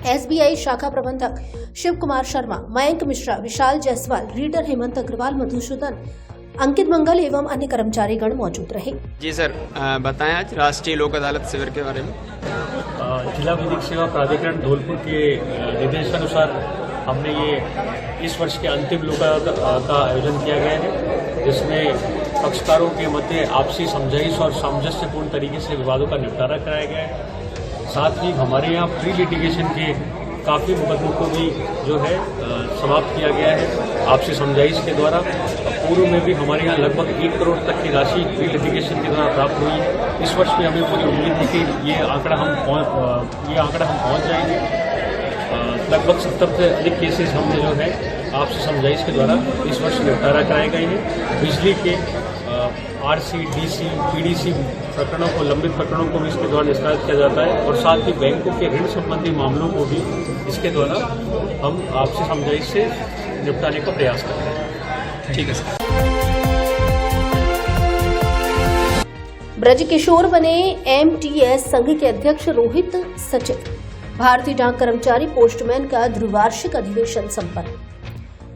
A: एसबीआई शाखा प्रबंधक शिव कुमार शर्मा, मयंक मिश्रा, विशाल जायसवाल, रीडर हेमंत अग्रवाल, मधुसूदन, अंकित मंगल एवं अन्य कर्मचारीगण मौजूद रहे।
K: जी सर, बताएं आज राष्ट्रीय लोक अदालत शिविर के बारे में।
L: जिला विधिक सेवा प्राधिकरण धौलपुर के निर्देशानुसार हमने ये इस वर्ष के अंतिम लोक अदालत का आयोजन किया गया है, जिसमें पक्षकारों के मध्य आपसी समझाइश और सामंजस्यपूर्ण तरीके से विवादों का निपटारा कराया गया है। साथ ही हमारे यहाँ प्री लिटिगेशन के काफ़ी मुकदमों को भी जो है समाप्त किया गया है आपसी समझाइश के द्वारा। पूर्व में भी हमारे यहाँ लगभग 1 करोड़ तक की राशि प्री लिटिगेशन के द्वारा प्राप्त हुई है। इस वर्ष में हमें पूरी उम्मीद है कि ये आंकड़ा हम पहुँच जाएंगे। लगभग 70 से अधिक केसेस हमने जो है आपसी समझाइश के द्वारा इस वर्ष निपटारा कराए गए हैं। बिजली के आरसी, डीसी, पीडीसी प्रकरणों को, लंबित प्रकरणों को भी इसके द्वारा निस्तारित किया जाता है और साथ ही बैंकों के ऋण संबंधी मामलों को भी इसके द्वारा हम आपसी समझाइश से निपटाने का प्रयास करते हैं।
K: ठीक है सर।
A: ब्रजकिशोर बने एमटीएस संघ के अध्यक्ष रोहित सचिव। भारतीय डाक कर्मचारी पोस्टमैन का द्विवार्षिक अधिवेशन संपन्न।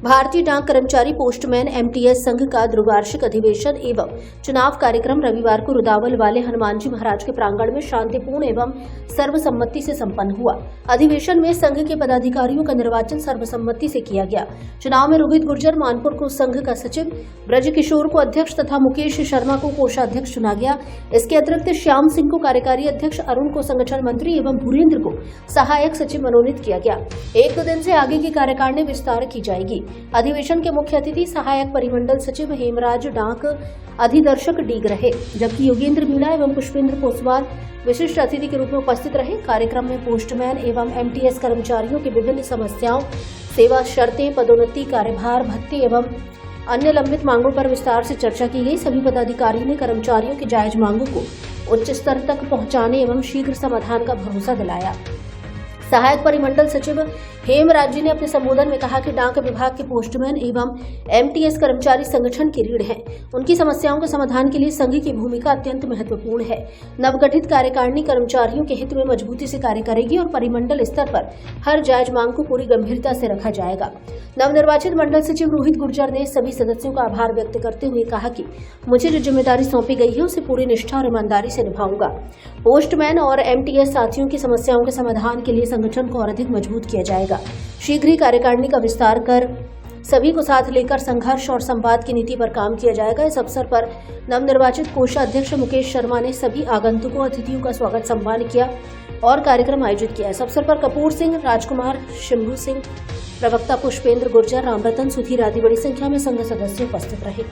A: भारतीय डाक कर्मचारी पोस्टमैन एमटीएस संघ का द्विवार्षिक अधिवेशन एवं चुनाव कार्यक्रम रविवार को रुदावल वाले हनुमान जी महाराज के प्रांगण में शांतिपूर्ण एवं सर्वसम्मति से संपन्न हुआ। अधिवेशन में संघ के पदाधिकारियों का निर्वाचन सर्वसम्मति से किया गया। चुनाव में रोहित गुर्जर मानपुर को संघ का सचिव, ब्रज किशोर को अध्यक्ष तथा मुकेश शर्मा को कोषाध्यक्ष चुना गया। इसके अतिरिक्त श्याम सिंह को कार्यकारी अध्यक्ष, अरुण को संगठन मंत्री एवं भूरेंद्र को सहायक सचिव मनोनीत किया गया। 1-2 दिन से आगे की कार्यकारिणी विस्तार की जाएगी। अधिवेशन के मुख्य अतिथि सहायक परिमंडल सचिव हेमराज डाक अधिदर्शक डीग रहे, जबकि योगेंद्र मीणा एवं पुष्पेंद्र पोसवाल विशिष्ट अतिथि के रूप में उपस्थित रहे। कार्यक्रम में पोस्टमैन एवं एमटीएस कर्मचारियों की विभिन्न समस्याओं, सेवा शर्तें, पदोन्नति, कार्यभार भत्ते एवं अन्य लंबित मांगों पर विस्तार से चर्चा की गई। सभी पदाधिकारियों ने कर्मचारियों की जायज मांगों को उच्च स्तर तक पहुंचाने एवं शीघ्र समाधान का भरोसा दिलाया। सहायक परिमंडल सचिव हेमराज जी ने अपने संबोधन में कहा कि डाक विभाग के पोस्टमैन एवं एमटीएस कर्मचारी संगठन की रीढ़ हैं। उनकी समस्याओं के समाधान के लिए संघ की भूमिका अत्यंत महत्वपूर्ण है। नवगठित कार्यकारिणी कर्मचारियों के हित में मजबूती से कार्य करेगी और परिमंडल स्तर पर हर जायज मांग को पूरी गंभीरता से रखा जाएगा। नवनिर्वाचित मंडल सचिव रोहित गुर्जर ने सभी सदस्यों का आभार व्यक्त करते हुए कहा कि मुझे जो जिम्मेदारी सौंपी गई है उसे पूरी निष्ठा और ईमानदारी से निभाऊंगा। पोस्टमैन और एमटीएस साथियों की समस्याओं के समाधान के लिए संगठन को और अधिक मजबूत किया जाएगा। शीघ्र ही कार्यकारिणी का विस्तार कर सभी को साथ लेकर संघर्ष और संवाद की नीति पर काम किया जाएगा। इस अवसर पर नवनिर्वाचित कोषाध्यक्ष मुकेश शर्मा ने सभी आगंतुकों, अतिथियों का स्वागत सम्मान किया और कार्यक्रम आयोजित किया। इस अवसर पर कपूर सिंह, राजकुमार, शंभू सिंह, प्रवक्ता पुष्पेंद्र गुर्जर, रामरतन, सुधीर आदि बड़ी संख्या में संघ सदस्य उपस्थित रहे।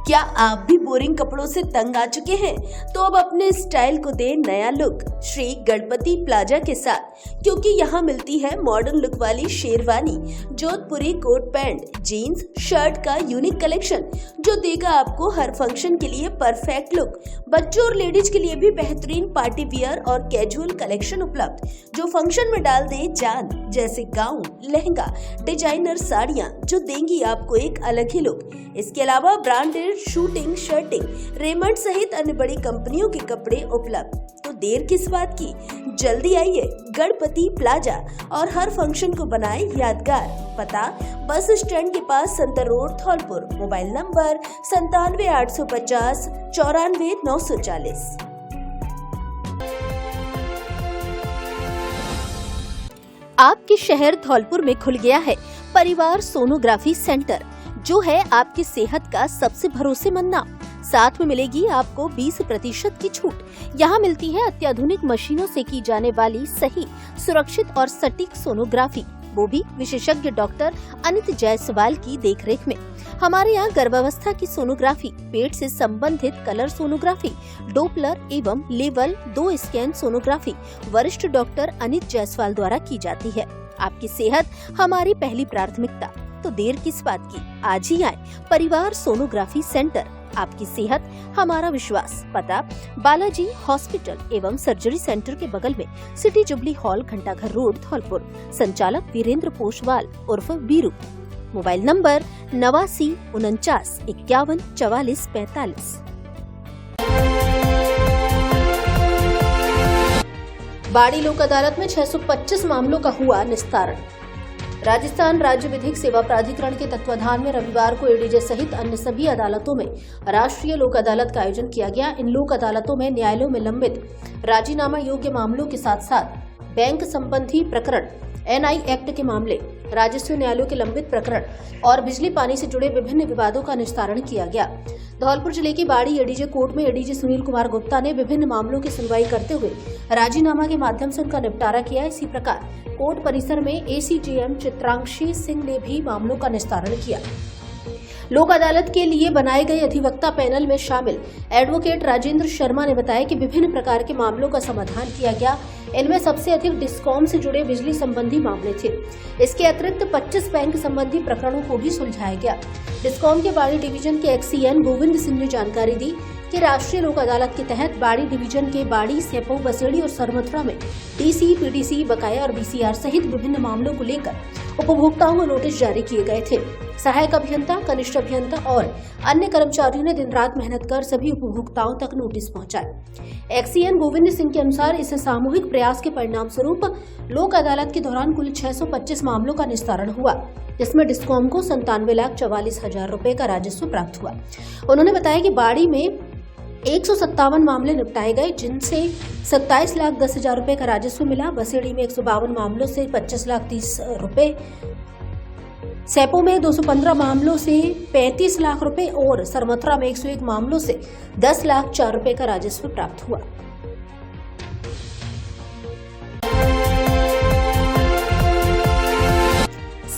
G: क्या आप भी बोरिंग कपड़ों से तंग आ चुके हैं? तो अब अपने स्टाइल को दे नया लुक श्री गणपति प्लाजा के साथ, क्योंकि यहाँ मिलती है मॉडर्न लुक वाली शेरवानी, जोधपुरी कोट पैंट, जीन्स, शर्ट का यूनिक कलेक्शन जो देगा आपको हर फंक्शन के लिए परफेक्ट लुक। बच्चों और लेडीज के लिए भी बेहतरीन पार्टी वियर और कैजुअल कलेक्शन उपलब्ध जो फंक्शन में डाल दे जान, जैसे गाउन, लहंगा, डिजाइनर साड़ियाँ जो देंगी आपको एक अलग ही लुक। इसके अलावा ब्रांडेड शूटिंग, शर्टिंग, रेमंड सहित अन्य बड़ी कंपनियों के कपड़े उपलब्ध। तो देर किस बात की, जल्दी आइए गणपति प्लाजा और हर फंक्शन को बनाए यादगार। पता बस स्टैंड के पास Santar road, Dholpur. Mobile number 97 850 94 940।
A: आपके शहर धौलपुर में खुल गया है परिवार सोनोग्राफी सेंटर, जो है आपकी सेहत का सबसे भरोसेमंद नाम। साथ में मिलेगी आपको 20% की छूट। यहाँ मिलती है अत्याधुनिक मशीनों से की जाने वाली सही, सुरक्षित और सटीक सोनोग्राफी, वो भी विशेषज्ञ डॉक्टर अनित जायसवाल की देखरेख में। हमारे यहाँ गर्भावस्था की सोनोग्राफी, पेट से संबंधित कलर सोनोग्राफी, डोपलर एवं लेवल 2 स्कैन सोनोग्राफी वरिष्ठ डॉक्टर अनित जायसवाल द्वारा की जाती है। आपकी सेहत हमारी पहली प्राथमिकता, तो देर किस बात की, आज ही आए परिवार सोनोग्राफी सेंटर। आपकी सेहत हमारा विश्वास। पता बालाजी हॉस्पिटल एवं सर्जरी सेंटर के बगल में, सिटी जुबली हॉल, घंटाघर रोड, धौलपुर। संचालक वीरेंद्र पोषवाल उर्फ बीरू। Mobile number 89 49 51 44 45। बाड़ी लोक अदालत में 625 मामलों का हुआ निस्तारण। राजस्थान राज्य विधिक सेवा प्राधिकरण के तत्वाधान में रविवार को एडीजे सहित अन्य सभी अदालतों में राष्ट्रीय लोक अदालत का आयोजन किया गया। इन लोक अदालतों में न्यायालयों में लंबित राजीनामा योग्य मामलों के साथ साथ बैंक संबंधी प्रकरण, एनआई एक्ट के मामले, राजस्व न्यायालयों के लंबित प्रकरण और बिजली पानी से जुड़े विभिन्न विवादों का निस्तारण किया गया। धौलपुर जिले की बाड़ी एडीजे कोर्ट में एडीजे सुनील कुमार गुप्ता ने विभिन्न मामलों की सुनवाई करते हुए राजीनामा के माध्यम से उनका निपटारा किया। इसी प्रकार कोर्ट परिसर में एसीजेएम चित्रांशी सिंह ने भी मामलों का निस्तारण किया। लोक अदालत के लिए बनाए गए अधिवक्ता पैनल में शामिल एडवोकेट राजेंद्र शर्मा ने बताया कि विभिन्न प्रकार के मामलों का समाधान किया गया। इनमें सबसे अधिक डिस्कॉम से जुड़े बिजली संबंधी मामले थे। इसके अतिरिक्त 25 बैंक संबंधी प्रकरणों को भी सुलझाया गया। डिस्कॉम के बाड़ी डिवीजन के एक्सीएन गोविंद सिंह ने जानकारी दी कि राष्ट्रीय लोक अदालत के तहत बाड़ी डिवीजन के बाड़ी, सेपो, बसेड़ी और सरमथुरा में डीसी, पीडीसी, बकाया और बीसीआर सहित विभिन्न मामलों को लेकर उपभोक्ताओं को नोटिस जारी किए गए थे। सहायक अभियंता, कनिष्ठ अभियंता और अन्य कर्मचारियों ने दिन रात मेहनत कर सभी उपभोक्ताओं तक नोटिस पहुंचाए। एक्सीएन गोविंद सिंह के अनुसार इस सामूहिक प्रयास के परिणाम स्वरूप लोक अदालत के दौरान कुल 625 मामलों का निस्तारण हुआ, जिसमें डिस्कॉम को 97,44,000 रुपए का राजस्व प्राप्त हुआ। उन्होंने बताया कि बाड़ी में 157 मामले निपटाए गए, जिनसे 27,10,000 रुपए का राजस्व मिला। बसेड़ी में 152 मामलों से 25,30,00,000 रुपए, सैपो में 215 मामलों से 35 लाख रुपए और सरमथुरा में 101 मामलों से 10,04,00,000 रुपए का राजस्व प्राप्त हुआ।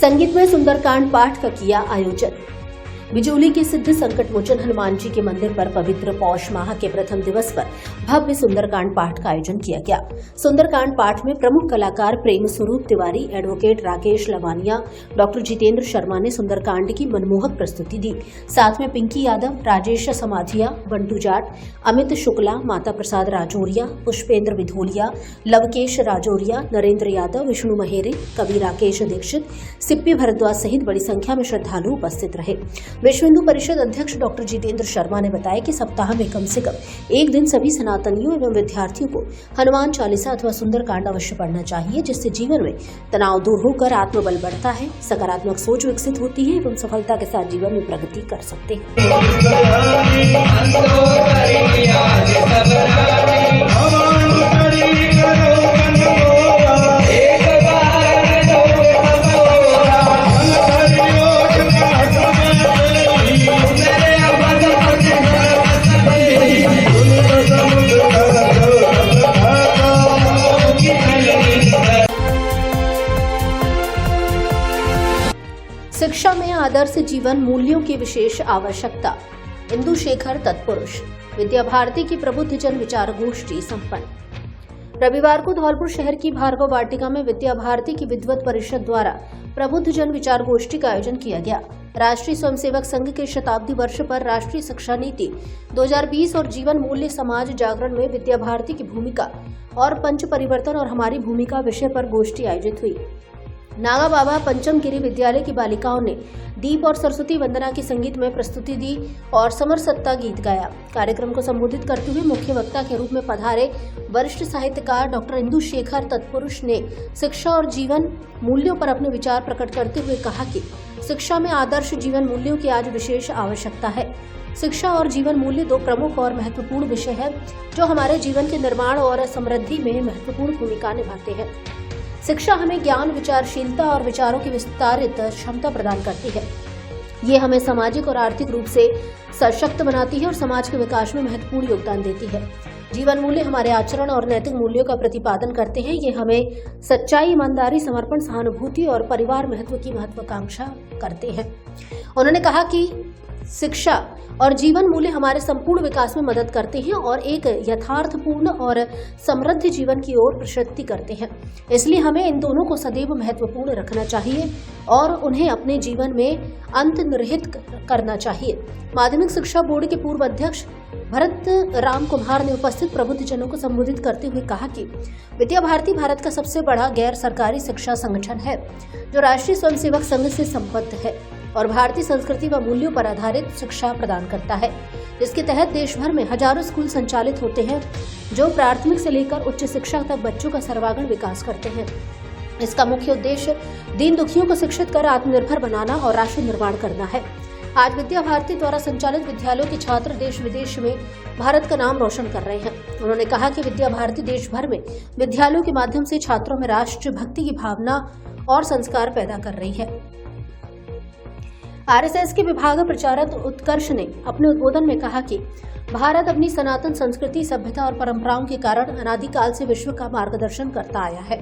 A: संगीत में सुंदरकांड पाठ का किया आयोजन। बिजौली के सिद्ध संकट मोचन हनुमान जी के मंदिर पर पवित्र पौष माह के प्रथम दिवस पर भव्य सुंदरकांड पाठ का आयोजन किया गया। सुंदरकांड पाठ में प्रमुख कलाकार प्रेम स्वरूप तिवारी, एडवोकेट राकेश लवानिया, डॉक्टर जितेंद्र शर्मा ने सुंदरकांड की मनमोहक प्रस्तुति दी। साथ में पिंकी यादव, राजेश समाधिया, बंटू जाट, अमित शुक्ला, माता प्रसाद राजौरिया, पुष्पेंद्र विधोलिया, लवकेश राजौरिया, नरेंद्र यादव, विष्णु महेरे, कवि राकेश दीक्षित, सिप्पी भारद्वाज सहित बड़ी संख्या में श्रद्धालु उपस्थित रहे। विश्व हिंदू परिषद अध्यक्ष डॉक्टर जितेंद्र शर्मा ने बताया कि सप्ताह में कम से कम एक दिन सभी सनातनियों एवं विद्यार्थियों को हनुमान चालीसा अथवा सुंदरकांड अवश्य पढ़ना चाहिए, जिससे जीवन में तनाव दूर होकर आत्मबल बढ़ता है, सकारात्मक सोच विकसित होती है एवं सफलता के साथ जीवन में प्रगति कर सकते हैं। शिक्षा में आदर्श जीवन मूल्यों की विशेष आवश्यकता। इंदु शेखर तत्पुरुष। विद्या भारती की प्रबुद्ध जन विचार गोष्ठी संपन्न। रविवार को धौलपुर शहर की भार्गव वाटिका में विद्या भारती की विद्वत परिषद द्वारा प्रबुद्ध जन विचार गोष्ठी का आयोजन किया गया। राष्ट्रीय स्वयंसेवक संघ के शताब्दी वर्ष पर राष्ट्रीय शिक्षा नीति 2020 और जीवन मूल्य समाज जागरण में विद्या भारती की भूमिका और पंच परिवर्तन और हमारी भूमिका विषय पर गोष्ठी आयोजित हुई। नागा बाबा पंचम गिरी विद्यालय की बालिकाओं ने दीप और सरस्वती वंदना की संगीत में प्रस्तुति दी और समर सत्ता गीत गाया। कार्यक्रम को संबोधित करते हुए मुख्य वक्ता के रूप में पधारे वरिष्ठ साहित्यकार डॉक्टर इंदु शेखर तत्पुरुष ने शिक्षा और जीवन मूल्यों पर अपने विचार प्रकट करते हुए कहा कि शिक्षा में आदर्श जीवन मूल्यों की आज विशेष आवश्यकता है। शिक्षा और जीवन मूल्य दो प्रमुख और महत्वपूर्ण विषय है जो हमारे जीवन के निर्माण और समृद्धि में महत्वपूर्ण भूमिका निभाते हैं। शिक्षा हमें ज्ञान, विचारशीलता और विचारों की विस्तारित क्षमता प्रदान करती है। ये हमें सामाजिक और आर्थिक रूप से सशक्त बनाती है और समाज के विकास में महत्वपूर्ण योगदान देती है। जीवन मूल्य हमारे आचरण और नैतिक मूल्यों का प्रतिपादन करते हैं। ये हमें सच्चाई, ईमानदारी, समर्पण, सहानुभूति और परिवार महत्व की महत्वाकांक्षा करते हैं। उन्होंने कहा कि शिक्षा और जीवन मूल्य हमारे संपूर्ण विकास में मदद करते हैं और एक यथार्थपूर्ण और समृद्ध जीवन की ओर प्रशस्ति करते हैं। इसलिए हमें इन दोनों को सदैव महत्वपूर्ण रखना चाहिए और उन्हें अपने जीवन में अंतर्निहित करना चाहिए। माध्यमिक शिक्षा बोर्ड के पूर्व अध्यक्ष भरत राम कुमार ने उपस्थित प्रबुद्ध जनों को संबोधित करते हुए कहा कि विद्या भारती भारत का सबसे बड़ा गैर सरकारी शिक्षा संगठन है जो राष्ट्रीय स्वयंसेवक संघ से संबद्ध है और भारतीय संस्कृति व मूल्यों पर आधारित शिक्षा प्रदान करता है, जिसके तहत देश भर में हजारों स्कूल संचालित होते हैं जो प्राथमिक से लेकर उच्च शिक्षा तक बच्चों का सर्वांगीण विकास करते हैं। इसका मुख्य उद्देश्य दीन दुखियों को शिक्षित कर आत्मनिर्भर बनाना और राष्ट्र निर्माण करना है। आज विद्या भारती द्वारा संचालित विद्यालयों के छात्र देश विदेश में भारत का नाम रोशन कर रहे हैं। उन्होंने कहा कि विद्या भारती देश भर में विद्यालयों के माध्यम से छात्रों में राष्ट्र भक्ति की भावना और संस्कार पैदा कर रही है। आरएसएस के विभाग प्रचारक उत्कर्ष ने अपने उद्बोधन में कहा कि भारत अपनी सनातन संस्कृति, सभ्यता और परंपराओं के कारण अनादिकाल से विश्व का मार्गदर्शन करता आया है।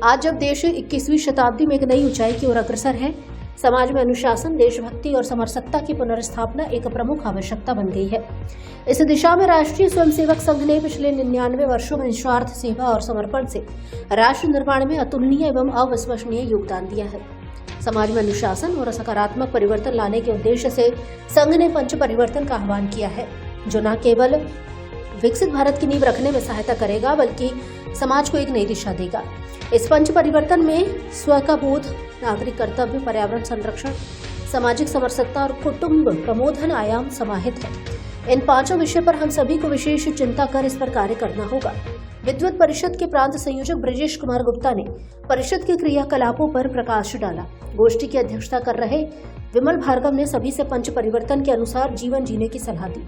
A: आज जब देश 21वीं शताब्दी में एक नई ऊंचाई की ओर अग्रसर है, समाज में अनुशासन, देशभक्ति और समरसत्ता की पुनर्स्थापना एक प्रमुख आवश्यकता बन गई है। इस दिशा में राष्ट्रीय स्वयंसेवक संघ ने पिछले 99 वर्षों में निस्वार्थ सेवा और समर्पण से राष्ट्र निर्माण में अतुलनीय एवं अविश्वसनीय योगदान दिया है। समाज में अनुशासन और सकारात्मक परिवर्तन लाने के उद्देश्य से संघ ने पंच परिवर्तन का आह्वान किया है, जो न केवल विकसित भारत की नींव रखने में सहायता करेगा बल्कि समाज को एक नई दिशा देगा। इस पंच परिवर्तन में स्व का बोध, नागरिक कर्तव्य, पर्यावरण संरक्षण, सामाजिक समरसता और कुटुंब प्रमोधन आयाम समाहित है। इन 5 विषय पर हम सभी को विशेष चिंता कर इस पर कार्य करना होगा। विद्वत परिषद के प्रांत संयोजक ब्रजेश कुमार गुप्ता ने परिषद के क्रियाकलापों पर प्रकाश डाला। गोष्ठी की अध्यक्षता कर रहे विमल भार्गव ने सभी से पंच परिवर्तन के अनुसार जीवन जीने की सलाह दी।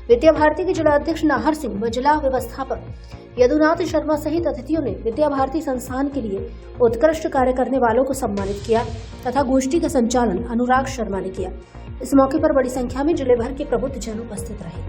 A: विद्या भारती के जिला अध्यक्ष नाहर सिंह व जिला व्यवस्थापक यदुनाथ शर्मा सहित अतिथियों ने विद्या भारती संस्थान के लिए उत्कृष्ट कार्य करने वालों को सम्मानित किया तथा गोष्ठी का संचालन अनुराग शर्मा ने किया। इस मौके पर बड़ी संख्या में जिले भर के प्रबुद्ध जन उपस्थित रहे।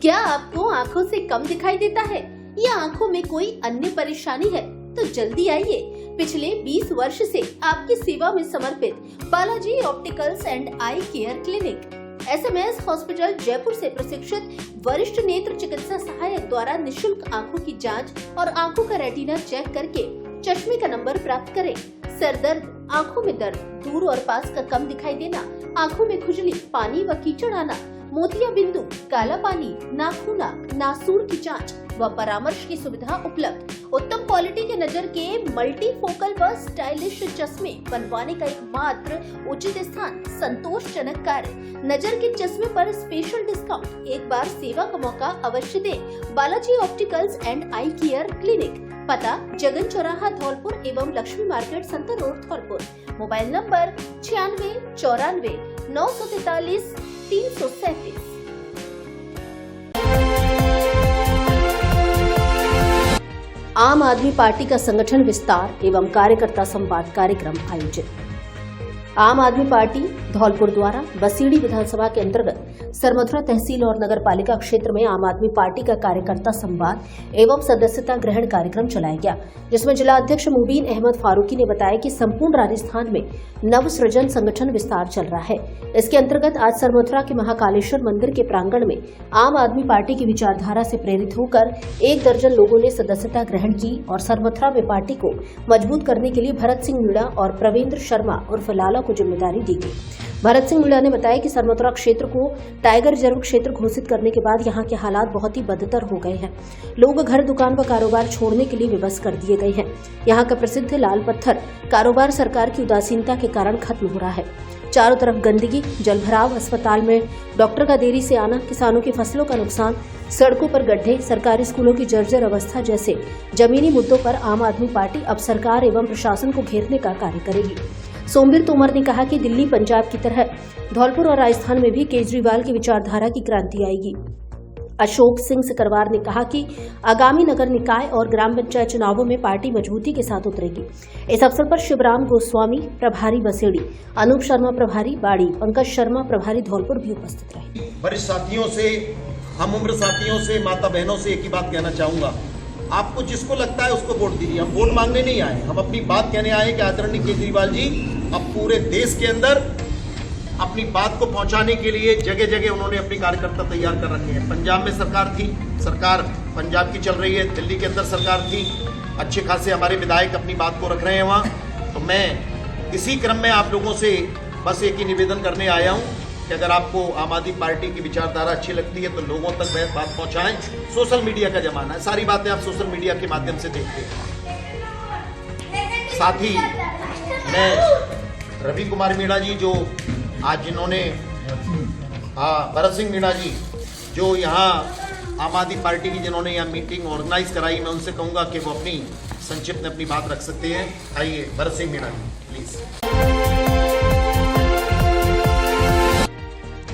G: क्या आपको आंखों से कम दिखाई देता है या आंखों में कोई अन्य परेशानी है तो जल्दी आइए। पिछले 20 वर्ष से आपकी सेवा में समर्पित Balaji opticals and eye care clinic SMS hospital Jaipur से प्रशिक्षित वरिष्ठ नेत्र चिकित्सा सहायक द्वारा निशुल्क आंखों की जांच और आंखों का रेटिना चेक करके चश्मे का नंबर प्राप्त करें। सर दर्द, आंखों में दर्द, दूर और पास का कम दिखाई देना, आंखों में खुजली, पानी व कीचड़ आना, मोतिया बिंदु, काला पानी, नाखूना, नासूर की जांच व परामर्श की सुविधा उपलब्ध। उत्तम क्वालिटी के नजर के मल्टीफोकल व स्टाइलिश चश्मे बनवाने का एकमात्र उचित स्थान, संतोषजनक कार्य, नजर के चश्मे पर स्पेशल डिस्काउंट। एक बार सेवा का मौका अवश्य दें। Balaji opticals and eye care clinic, पता जगन चौराहा धौलपुर एवं Lakshmi market Santar road Dholpur. Mobile number 96 94 943 337।
A: आम आदमी पार्टी का संगठन विस्तार एवं कार्यकर्ता संवाद कार्यक्रम आयोजित। आम आदमी पार्टी धौलपुर द्वारा बसीड़ी विधानसभा के अंतर्गत सरमथुरा तहसील और नगर पालिका क्षेत्र में आम आदमी पार्टी का कार्यकर्ता संवाद एवं सदस्यता ग्रहण कार्यक्रम चलाया गया, जिसमें जिला अध्यक्ष मुबीन अहमद फारूकी ने बताया कि संपूर्ण राजस्थान में नव सृजन संगठन विस्तार चल रहा है। इसके अंतर्गत आज सरमथुरा के महाकालेश्वर मंदिर के प्रांगण में आम आदमी पार्टी की विचारधारा से प्रेरित होकर 1 दर्जन लोगों ने सदस्यता ग्रहण की और सरमथुरा में पार्टी को मजबूत करने के लिए भरत सिंह मीणा और प्रवेंद्र शर्मा उर्फ लाला को जिम्मेदारी दी गई। भरत सिंह मीणा ने बताया कि सरमथुरा क्षेत्र को टाइगर रिजर्व क्षेत्र घोषित करने के बाद यहां के हालात बहुत ही बदतर हो गए हैं। लोग घर, दुकान व कारोबार छोड़ने के लिए विवश कर दिए गए हैं। यहां का प्रसिद्ध लाल पत्थर कारोबार सरकार की उदासीनता के कारण खत्म हो रहा है। चारों तरफ गंदगी, जलभराव, अस्पताल में डॉक्टर का देरी से आना, किसानों की फसलों का नुकसान, सड़कों पर गड्ढे, सरकारी स्कूलों की जर्जर अवस्था जैसे जमीनी मुद्दों पर आम आदमी पार्टी अब सरकार एवं प्रशासन को घेरने का कार्य करेगी। सोमवीर तोमर ने कहा कि दिल्ली, पंजाब की तरह धौलपुर और राजस्थान में भी केजरीवाल की विचारधारा की क्रांति आएगी। अशोक सिंह सिकरवार ने कहा कि आगामी नगर निकाय और ग्राम पंचायत चुनावों में पार्टी मजबूती के साथ उतरेगी। इस अवसर पर शिवराम गोस्वामी प्रभारी बसेड़ी, अनूप शर्मा प्रभारी बाड़ी, पंकज शर्मा प्रभारी धौलपुर भी उपस्थित रहे।
M: वरिष्ठ साथियों से, हम उम्र साथियों से, माता बहनों से एक ही बात कहना चाहूंगा, आपको जिसको लगता है उसको वोट दीजिए। हम वोट मांगने नहीं आए, हम अपनी बात कहने आए कि आदरणीय केजरीवाल जी अब पूरे देश के अंदर अपनी बात को पहुंचाने के लिए जगह जगह उन्होंने अपनी कार्यकर्ता तैयार कर रखे हैं। पंजाब में सरकार थी, सरकार पंजाब की चल रही है, दिल्ली के अंदर सरकार थी, अच्छे खासे हमारे विधायक अपनी बात को रख रहे हैं वहाँ। तो मैं इसी क्रम में आप लोगों से बस एक ही निवेदन करने आया हूँ कि अगर आपको आम आदमी पार्टी की विचारधारा अच्छी लगती है तो लोगों तक वह बात पहुँचाएं। सोशल मीडिया का जमाना है, सारी बातें आप सोशल मीडिया के माध्यम से देखते हैं। साथ ही मैं रवि कुमार मीणा जी जो आज जिन्होंने भरत सिंह मीणा जी जो यहाँ आम आदमी पार्टी की जिन्होंने यहाँ मीटिंग ऑर्गेनाइज कराई, मैं उनसे कहूँगा कि वो अपनी संक्षिप्त में अपनी बात रख सकते हैं। आइए भरत सिंह मीणा जी प्लीज।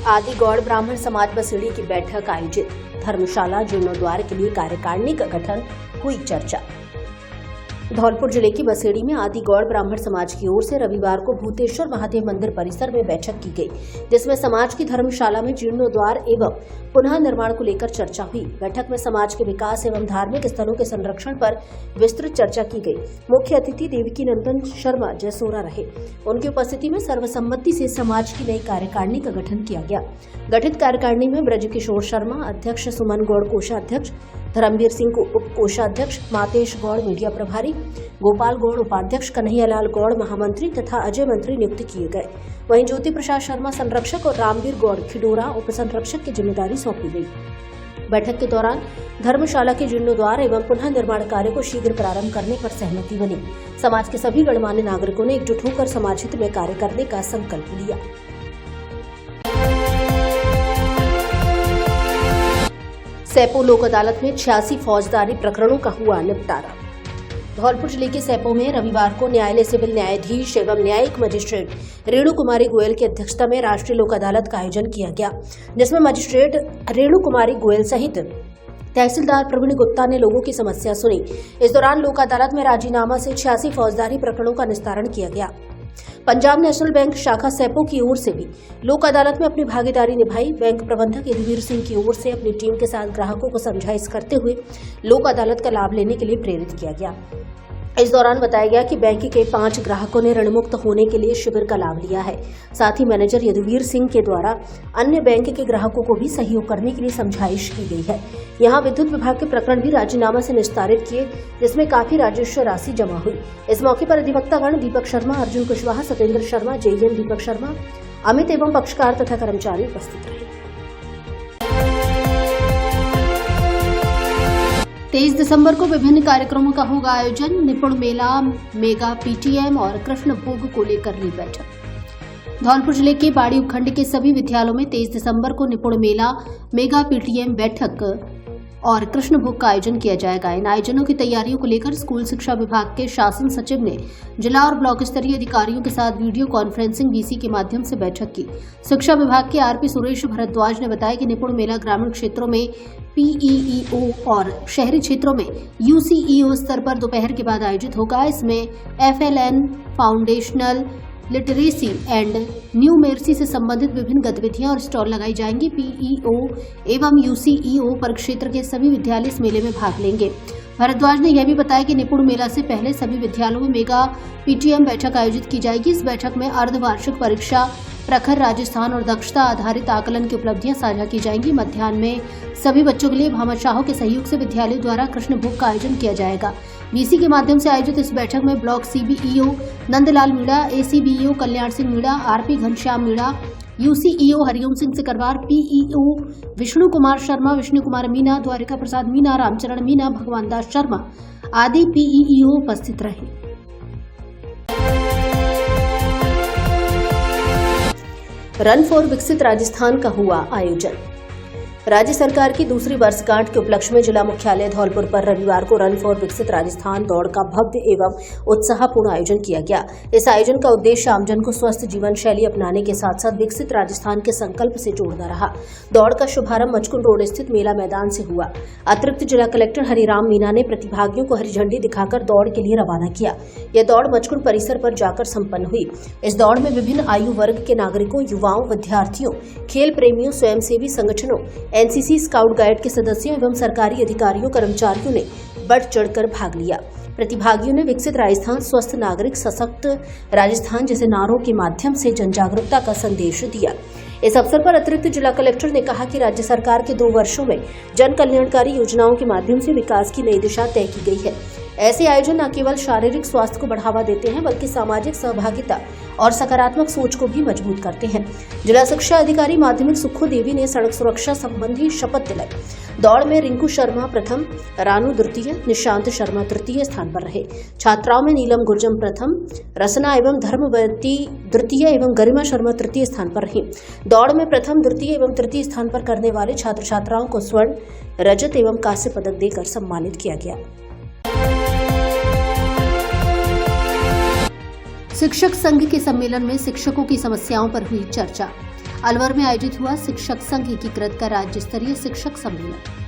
A: आदि गौड़ ब्राह्मण समाज बसीड़ी की बैठक आयोजित। धर्मशाला जीर्णोद्वार के लिए कार्यकारिणी का गठन, हुई चर्चा। धौलपुर जिले की बसेड़ी में आदि गौड़ ब्राह्मण समाज की ओर से रविवार को भूतेश्वर महादेव मंदिर परिसर में बैठक की गई, जिसमें समाज की धर्मशाला में जीर्णोद्वार एवं पुनः निर्माण को लेकर चर्चा हुई। बैठक में समाज के विकास एवं धार्मिक स्थलों के संरक्षण पर विस्तृत चर्चा की गई। मुख्य अतिथि देवकी नंदन शर्मा जयसोरा रहे। उनकी उपस्थिति में सर्वसम्मति से समाज की नई कार्यकारिणी का गठन किया गया। गठित कार्यकारिणी में ब्रजकिशोर शर्मा अध्यक्ष, सुमन गौड़ कोषाध्यक्ष, धर्मवीर सिंह को उप कोषाध्यक्ष, मातेश गौड़ मीडिया प्रभारी, गोपाल गौड़ उपाध्यक्ष, कन्हैयालाल गौड़ महामंत्री तथा अजय मंत्री नियुक्त किए गए। वहीं ज्योति प्रसाद शर्मा संरक्षक और रामवीर गौड़ खिडोरा उप संरक्षक की जिम्मेदारी सौंपी गई। बैठक के दौरान धर्मशाला के जीर्णोद्धार एवं पुनः निर्माण कार्य को शीघ्र प्रारंभ करने पर सहमति बनी। समाज के सभी गणमान्य नागरिकों ने एकजुट होकर समाज हित में कार्य करने का संकल्प लिया। सैपो लोक अदालत में 86 फौजदारी प्रकरणों का हुआ निपटारा। धौलपुर जिले के सैपो में रविवार को न्यायालय सिविल न्यायाधीश एवं न्यायिक मजिस्ट्रेट रेणु कुमारी गोयल की अध्यक्षता में राष्ट्रीय लोक अदालत का आयोजन किया गया, जिसमें मजिस्ट्रेट रेणु कुमारी गोयल सहित तहसीलदार प्रवीण गुप्ता ने लोगों की समस्या सुनी। इस दौरान लोक अदालत में राजीनामा से 86 फौजदारी प्रकरणों का निस्तारण किया गया। पंजाब नेशनल बैंक शाखा सैपो की ओर से भी लोक अदालत में अपनी भागीदारी निभाई। बैंक प्रबंधक यदुवीर सिंह की ओर से अपनी टीम के साथ ग्राहकों को समझाइश करते हुए लोक अदालत का लाभ लेने के लिए प्रेरित किया गया। इस दौरान बताया गया कि बैंक के 5 ग्राहकों ने ऋणमुक्त होने के लिए शिविर का लाभ लिया है। साथ ही मैनेजर यदुवीर सिंह के द्वारा अन्य बैंक के ग्राहकों को भी सहयोग करने के लिए समझाइश की गई है। यहां विद्युत विभाग के प्रकरण भी राजीनामा से निस्तारित किए, जिसमें काफी राजस्व राशि जमा हुई। इस मौके पर अधिवक्तागण दीपक शर्मा, अर्जुन कुशवाहा, सत्येंद्र शर्मा, जेईएन दीपक शर्मा, अमित एवं पक्षकार तथा कर्मचारी उपस्थित रहे। 23 दिसंबर को विभिन्न कार्यक्रमों का होगा आयोजन। निपुण मेला, मेगा पीटीएम और कृष्ण भोग को लेकर ली बैठक। धौलपुर जिले के बाड़ी उपखंड के सभी विद्यालयों में 23 दिसंबर को निपुण मेला, मेगा पीटीएम बैठक और कृष्ण भोग का आयोजन किया जाएगा। इन आयोजनों की तैयारियों को लेकर स्कूल शिक्षा विभाग के शासन सचिव ने जिला और ब्लॉक स्तरीय अधिकारियों के साथ वीडियो कॉन्फ्रेंसिंग वीसी के माध्यम से बैठक की। शिक्षा विभाग के आरपी सुरेश भारद्वाज ने बताया कि निपुण मेला ग्रामीण क्षेत्रों में पीईईओ और शहरी क्षेत्रों में यूसीईओ स्तर पर दोपहर के बाद आयोजित होगा। इसमें एफएलएन, फाउंडेशनल लिटरेसी एंड न्यूमेरसी से संबंधित विभिन्न गतिविधियां और स्टॉल लगाई जाएंगी। पीईओ एवं यूसीईओ पर क्षेत्र के सभी विद्यालय इस मेले में भाग लेंगे। भारद्वाज ने यह भी बताया कि निपुण मेला से पहले सभी विद्यालयों में मेगा पीटीएम बैठक आयोजित की जाएगी। इस बैठक में अर्धवार्षिक परीक्षा, प्रखर राजस्थान और दक्षता आधारित आकलन की उपलब्धियां साझा की जाएंगी। मध्याह्न में सभी बच्चों के लिए भामाशाहों के सहयोग से विद्यालय द्वारा कृष्ण भोग का आयोजन किया जाएगा। वीसी के माध्यम से आयोजित इस बैठक में block CBEO Nandlal Meena, ACBEO Kalyan Singh Meena, RP Ghanshyam Meena, यूसीईओ Hariom Singh Sikarwar, PEO Vishnu Kumar Sharma, Vishnu Kumar Meena, Dwarika प्रसाद मीणा, रामचरण मीणा, भगवान दास शर्मा आदि पीईओ उपस्थित रहे। रन फॉर विकसित राजस्थान का हुआ आयोजन। राज्य सरकार की दूसरी वर्षगांठ के उपलक्ष्य में जिला मुख्यालय धौलपुर पर रविवार को रन फॉर विकसित राजस्थान दौड़ का भव्य एवं उत्साहपूर्ण आयोजन किया गया। इस आयोजन का उद्देश्य आमजन को स्वस्थ जीवन शैली अपनाने के साथ साथ विकसित राजस्थान के संकल्प से जोड़ना रहा। दौड़ का शुभारंभ मचकुंड रोड स्थित मेला मैदान से हुआ। अतिरिक्त जिला कलेक्टर हरिराम मीणा ने प्रतिभागियों को हरी झंडी दिखाकर दौड़ के लिए रवाना किया। यह दौड़ मचकुंड परिसर पर जाकर संपन्न हुई। इस दौड़ में विभिन्न आयु वर्ग के नागरिकों, युवाओं, विद्यार्थियों, खेल प्रेमियों, स्वयंसेवी संगठनों, एनसीसी, स्काउट गाइड के सदस्यों एवं सरकारी अधिकारियों, कर्मचारियों ने बढ़ चढ़कर भाग लिया। प्रतिभागियों ने विकसित राजस्थान, स्वस्थ नागरिक, सशक्त राजस्थान जैसे नारों के माध्यम से जन जागरूकता का संदेश दिया। इस अवसर पर अतिरिक्त जिला कलेक्टर ने कहा कि राज्य सरकार के 2 वर्षों में जन कल्याणकारी योजनाओं के माध्यम से विकास की नई दिशा तय की गई है। ऐसे आयोजन न केवल शारीरिक स्वास्थ्य को बढ़ावा देते हैं बल्कि सामाजिक सहभागिता और सकारात्मक सोच को भी मजबूत करते हैं। जिला शिक्षा अधिकारी माध्यमिक सुखो देवी ने सड़क सुरक्षा संबंधी शपथ दिलाई। दौड़ में रिंकू शर्मा प्रथम, रानू द्वितीय, निशांत शर्मा तृतीय स्थान पर रहे। छात्राओं में नीलम गुर्जम प्रथम, रसना एवं धर्मवती द्वितीय एवं गरिमा शर्मा तृतीय स्थान पर रही। दौड़ में प्रथम, द्वितीय एवं तृतीय स्थान पर करने वाले छात्र छात्राओं को स्वर्ण, रजत एवं कांस्य पदक देकर सम्मानित किया गया। शिक्षक संघ के सम्मेलन में शिक्षकों की समस्याओं पर हुई चर्चा। अलवर में आयोजित हुआ शिक्षक संघ एकीकृत का राज्य स्तरीय शिक्षक सम्मेलन।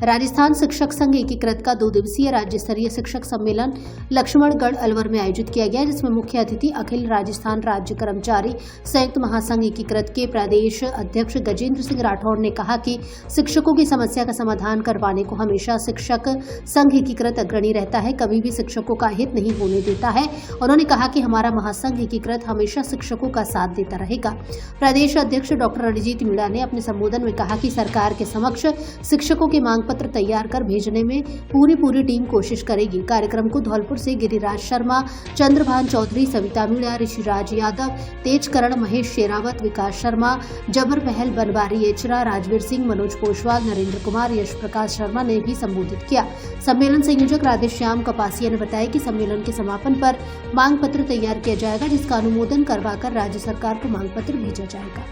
A: राजस्थान शिक्षक संघ एकीकृत का 2 दिवसीय राज्य स्तरीय शिक्षक सम्मेलन लक्ष्मणगढ़ अलवर में आयोजित किया गया, जिसमें मुख्य अतिथि अखिल राजस्थान राज्य कर्मचारी संयुक्त महासंघ एकीकृत के प्रदेश अध्यक्ष गजेंद्र सिंह राठौड़ ने कहा कि शिक्षकों की समस्या का समाधान करवाने को हमेशा शिक्षक संघ एकीकृत अग्रणी रहता है, कभी भी शिक्षकों का हित नहीं होने देता है। उन्होंने कहा कि हमारा महासंघ एकीकृत हमेशा शिक्षकों का साथ देता रहेगा। प्रदेश अध्यक्ष डॉक्टर अरिजीत मीणा ने अपने संबोधन में कहा कि सरकार के समक्ष शिक्षकों की मांग पत्र तैयार कर भेजने में पूरी टीम कोशिश करेगी। कार्यक्रम को धौलपुर से गिरिराज शर्मा, चंद्रभान चौधरी, सविता मीणा, ऋषिराज यादव, तेजकरण, महेश शेरावत, विकास शर्मा, जबर महल, बनवारी एचरा, राजवीर सिंह, मनोज पोशवाल, नरेंद्र कुमार, यश प्रकाश शर्मा ने भी संबोधित किया। सम्मेलन संयोजक राधेश्याम कपासिया ने बताया कि सम्मेलन के समापन पर मांग पत्र तैयार किया जाएगा, जिसका अनुमोदन करवाकर राज्य सरकार को मांग पत्र भेजा जाएगा।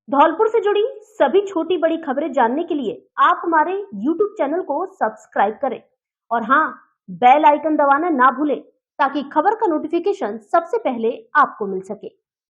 G: धौलपुर से जुड़ी सभी छोटी बड़ी खबरें जानने के लिए आप हमारे YouTube चैनल को सब्सक्राइब करें और हाँ, बेल आइकन दबाना ना भूलें ताकि खबर का नोटिफिकेशन सबसे पहले आपको मिल सके।